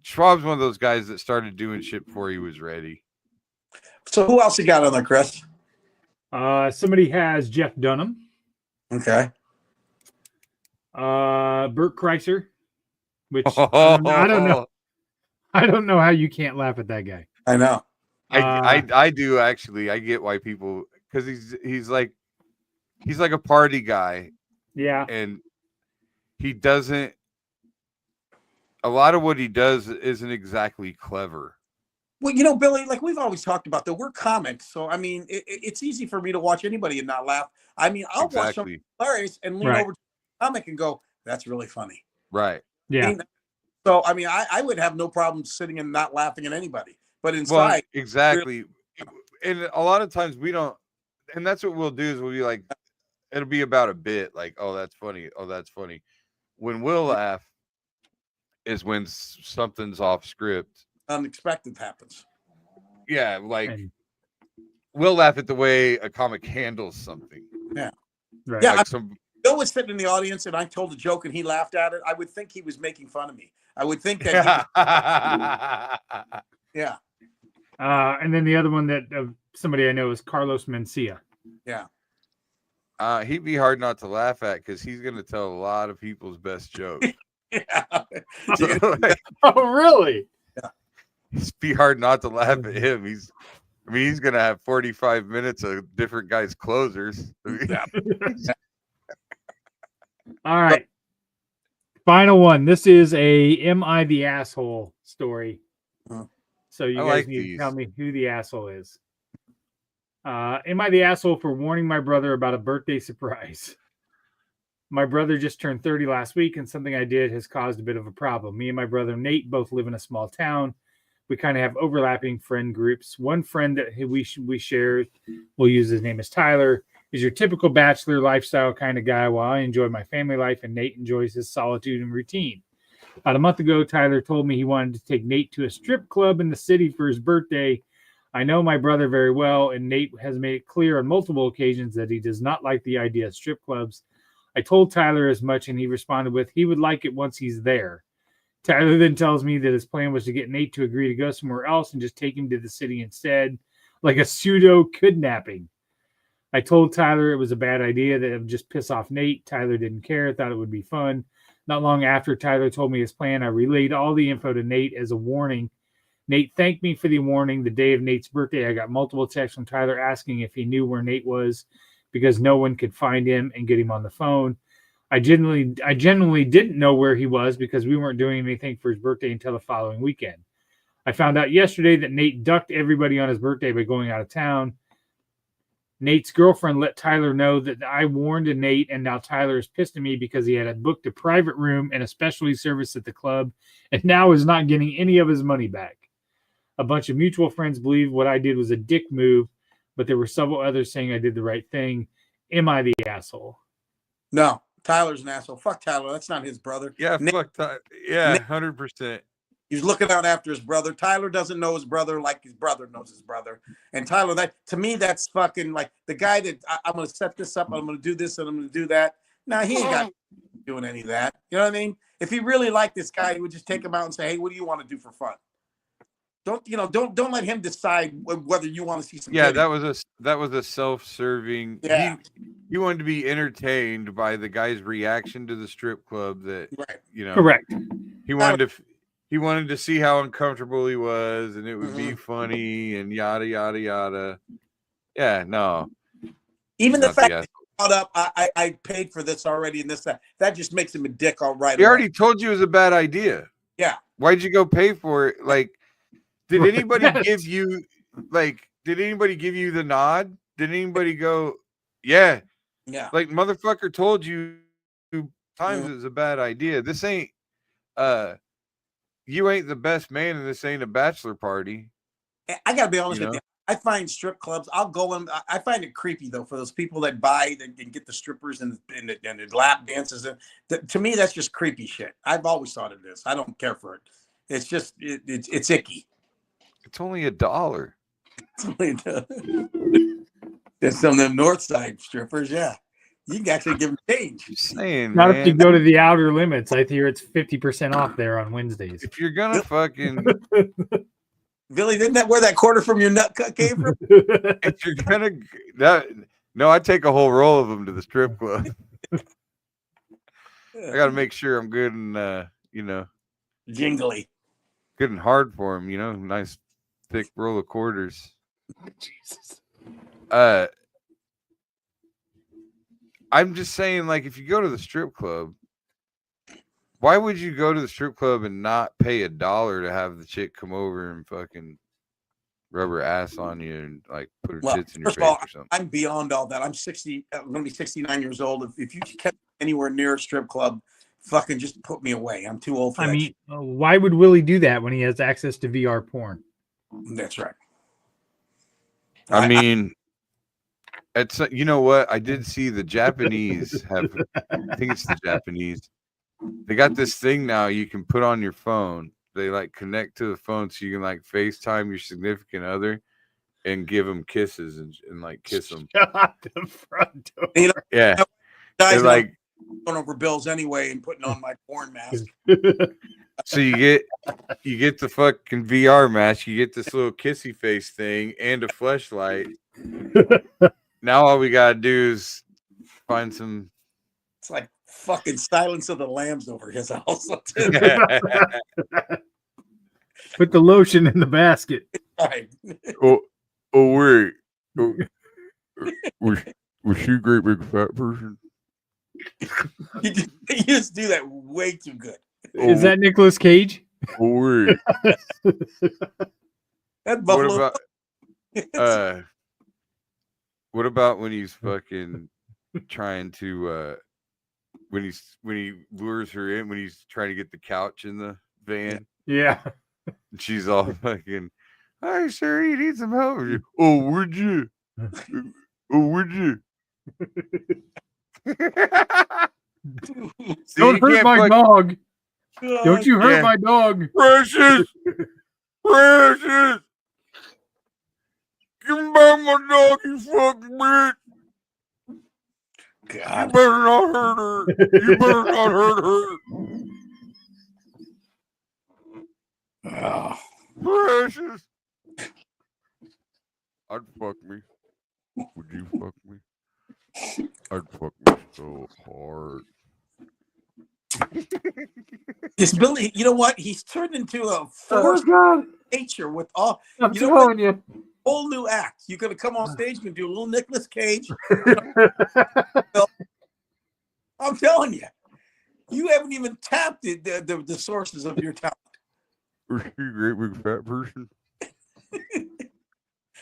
Schwab's one of those guys that started doing shit before he was ready. So who else you got on there, Chris? Somebody has Jeff Dunham. Okay. Bert Kreischer, which I don't know. I don't know how you can't laugh at that guy. I know. I do actually. I get why people, because he's like a party guy. Yeah. And he doesn't, a lot of what he does isn't exactly clever. Well, you know, Billy, like we've always talked about, though, we're comics. So, I mean, it's easy for me to watch anybody and not laugh. I mean, I'll watch something hilarious and lean over to the comic and go, that's really funny. Right. Yeah. So, I mean, I would have no problem sitting and not laughing at anybody. But inside. Well, exactly. And a lot of times we don't, and that's what we'll do is we'll be like, it'll be about a bit, like, oh, that's funny. Oh, that's funny. When we'll laugh is when something's off script. Unexpected happens. Yeah, like we'll laugh at the way a comic handles something. Yeah. Right. Yeah. Like Bill was sitting in the audience and I told a joke and he laughed at it. I would think he was making fun of me. I would think that yeah. And then the other one that somebody I know is Carlos Mencia. Yeah. He'd be hard not to laugh at because he's going to tell a lot of people's best jokes. Yeah. Oh, really? Yeah. It'd be hard not to laugh at him. He's going to have 45 minutes of different guys' closers. Yeah. All right. Final one. This is a Am I the Asshole story. So you guys need to tell me who the asshole is. Am I the asshole for warning my brother about a birthday surprise? My brother just turned 30 last week, and something I did has caused a bit of a problem. Me and my brother Nate both live in a small town. We kind of have overlapping friend groups. One friend that we share, we'll use his name as Tyler, is your typical bachelor lifestyle kind of guy, while I enjoy my family life and Nate enjoys his solitude and routine. About a month ago, Tyler told me he wanted to take Nate to a strip club in the city for his birthday. I know my brother very well, and Nate has made it clear on multiple occasions that he does not like the idea of strip clubs. I told Tyler as much, and he responded with, he would like it once he's there. Tyler then tells me that his plan was to get Nate to agree to go somewhere else and just take him to the city instead, like a pseudo kidnapping. I told Tyler it was a bad idea, that it would just piss off Nate. Tyler didn't care, thought it would be fun. Not long after Tyler told me his plan, I relayed all the info to Nate as a warning. Nate thanked me for the warning. The day of Nate's birthday, I got multiple texts from Tyler asking if he knew where Nate was because no one could find him and get him on the phone. I genuinely didn't know where he was because we weren't doing anything for his birthday until the following weekend. I found out yesterday that Nate ducked everybody on his birthday by going out of town. Nate's girlfriend let Tyler know that I warned Nate, and now Tyler is pissed at me because he had booked a private room and a specialty service at the club and now is not getting any of his money back. A bunch of mutual friends believe what I did was a dick move, but there were several others saying I did the right thing. Am I the asshole? No, Tyler's an asshole. Fuck Tyler. That's not his brother. Yeah, fuck Tyler. Yeah, 100%. He's looking out after his brother. Tyler doesn't know his brother like his brother knows his brother. And Tyler, that to me, that's fucking like the guy that I'm going to set this up. I'm going to do this and I'm going to do that. Nah, he ain't got doing any of that. You know what I mean? If he really liked this guy, he would just take him out and say, "Hey, what do you want to do for fun?" Don't let him decide whether you want to see some. Yeah, that was a self-serving. Yeah. He wanted to be entertained by the guy's reaction to the strip club. That right. Correct. He wanted to see how uncomfortable he was, and it would be funny and yada yada yada. Yeah, no. Even the fact that he brought up, I paid for this already, and that just makes him a dick all right. He already told you it was a bad idea. Yeah. Why'd you go pay for it? Like, did anybody give you the nod? Did anybody go, yeah? Yeah. Like, motherfucker told you 2 times it was a bad idea. This ain't you ain't the best man, and this ain't a bachelor party. I gotta be honest with you. I find strip clubs. I'll go in. I find it creepy though for those people that buy and get the strippers and the lap dances. To me, that's just creepy shit. I've always thought it is. I don't care for it. It's just it's icky. It's only $1. There's some of them North Side strippers. Yeah, you can actually give them change. Saying, not if you go to the Outer Limits. I hear it's 50% off there on Wednesdays. If you're gonna fucking Billy, didn't that where that quarter from your nut cut came from? If you're gonna no, I take a whole roll of them to the strip club. I got to make sure I'm good and jingly, good and hard for him. Nice thick roll of quarters. Jesus. I'm just saying, like, if you go to the strip club, why would you go to the strip club and not pay $1 to have the chick come over and fucking rub her ass on you and like put her tits in your First face of all, or something? I'm beyond all that. I'm 60. I'm going to be 69 years old. If you kept anywhere near a strip club, fucking just put me away. I'm too old for that shit. Why would Willie do that when he has access to VR porn? That's right. I mean, it's you know what? I did see the Japanese have. I think it's the Japanese. They got this thing now you can put on your phone. They like connect to the phone so you can like FaceTime your significant other and give them kisses and like kiss them. Shut the front door. Yeah, guys like going over bills anyway and putting on my porn mask. So you get the fucking VR mask, you get this little kissy face thing and a fleshlight. Now all we gotta do is find some. It's like fucking Silence of the Lambs over his house. Put the lotion in the basket. Right. Oh wait. Was she a great big fat person? You just do that way too good. Is that Nicolas Cage? Oh wait. That Buffalo. What about when he's fucking trying to when he lures her in, when he's trying to get the couch in the van? Yeah. And she's all fucking, "Hi, sir, you need some help?" Oh, would you? Oh, would you? See, Don't hurt my dog. Don't you hurt my dog. Precious. Precious. Give me back my dog, you fucking bitch. God. You better not hurt her. You better not hurt her. Oh. Precious. I'd fuck me. Would you fuck me? I'd fuck me so hard. Yes, Billy, you know what? He's turned into a force nature with all. I'm telling you. Whole new act. You're going to come on stage and do a little Nicolas Cage. I'm telling you. You haven't even tapped the sources of your talent. Was she a great big fat person?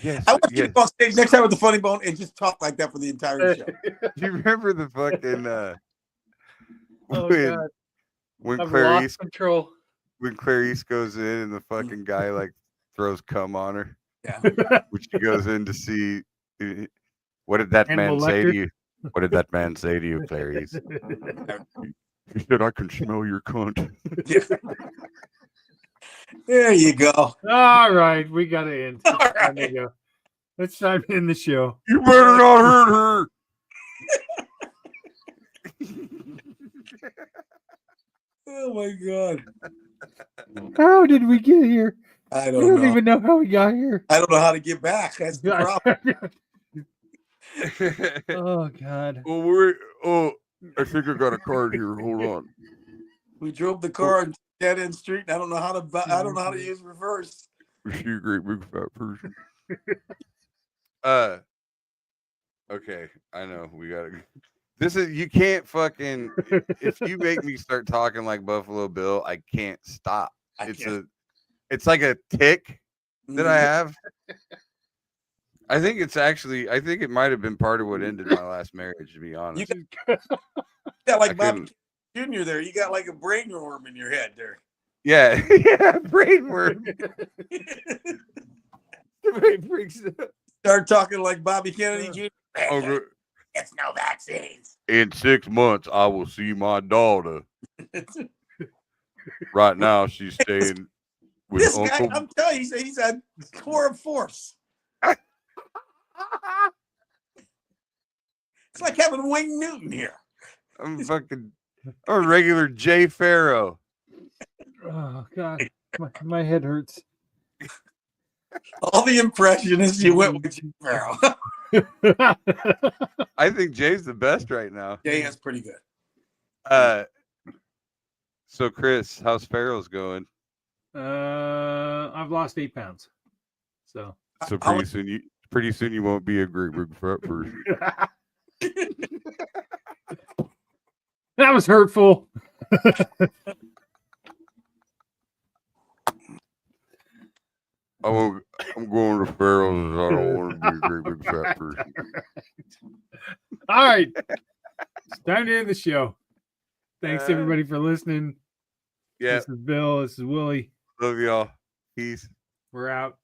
Yes. I want you to go on stage next time with the Funny Bone and just talk like that for the entire show. Do you remember the fucking when I've Clarice lost control. When Clarice goes in and the fucking guy like throws cum on her? Yeah. Which she goes in to see. What did that man say to you? What did that man say to you, Clarice? He said, "I can smell your cunt." There you go. All right, we got to end. All right. There you go. Let's time in the show. You better not hurt her. Oh my God. How did we get here? I We don't even know how we got here. I don't know how to get back. That's the problem. Oh God. I think I got a card here. Hold on. We drove the car on dead end street. And I don't know how to use reverse. Was she a great big fat person? Okay, I know we gotta. This is you can't fucking. If you make me start talking like Buffalo Bill, I can't stop. It's like a tick that I have. I think it might have been part of what ended my last marriage, to be honest. You got like Bobby Jr. there. You got like a brain worm in your head there. Yeah, yeah, brain worm. Start talking like Bobby Kennedy Jr. Okay. It's no vaccines. In 6 months, I will see my daughter. Right now, she's staying with This Uncle. guy, I'm telling you, he's a core of force. It's like having Wayne Newton here. I'm a regular Jay Farrow. Oh God, my head hurts. All the impressionists you went with Jay Farrow. I think Jay's the best right now. Jay is pretty good. So, Chris, how's Farrell's going? I've lost 8 pounds. So pretty soon you won't be a great big fat person. That was hurtful. I'm going to Farrell's. I don't want to be a great big fat person. All right. It's time to end the show. Thanks everybody for listening. Yeah. This is Bill. This is Willie. Love y'all. Peace. We're out.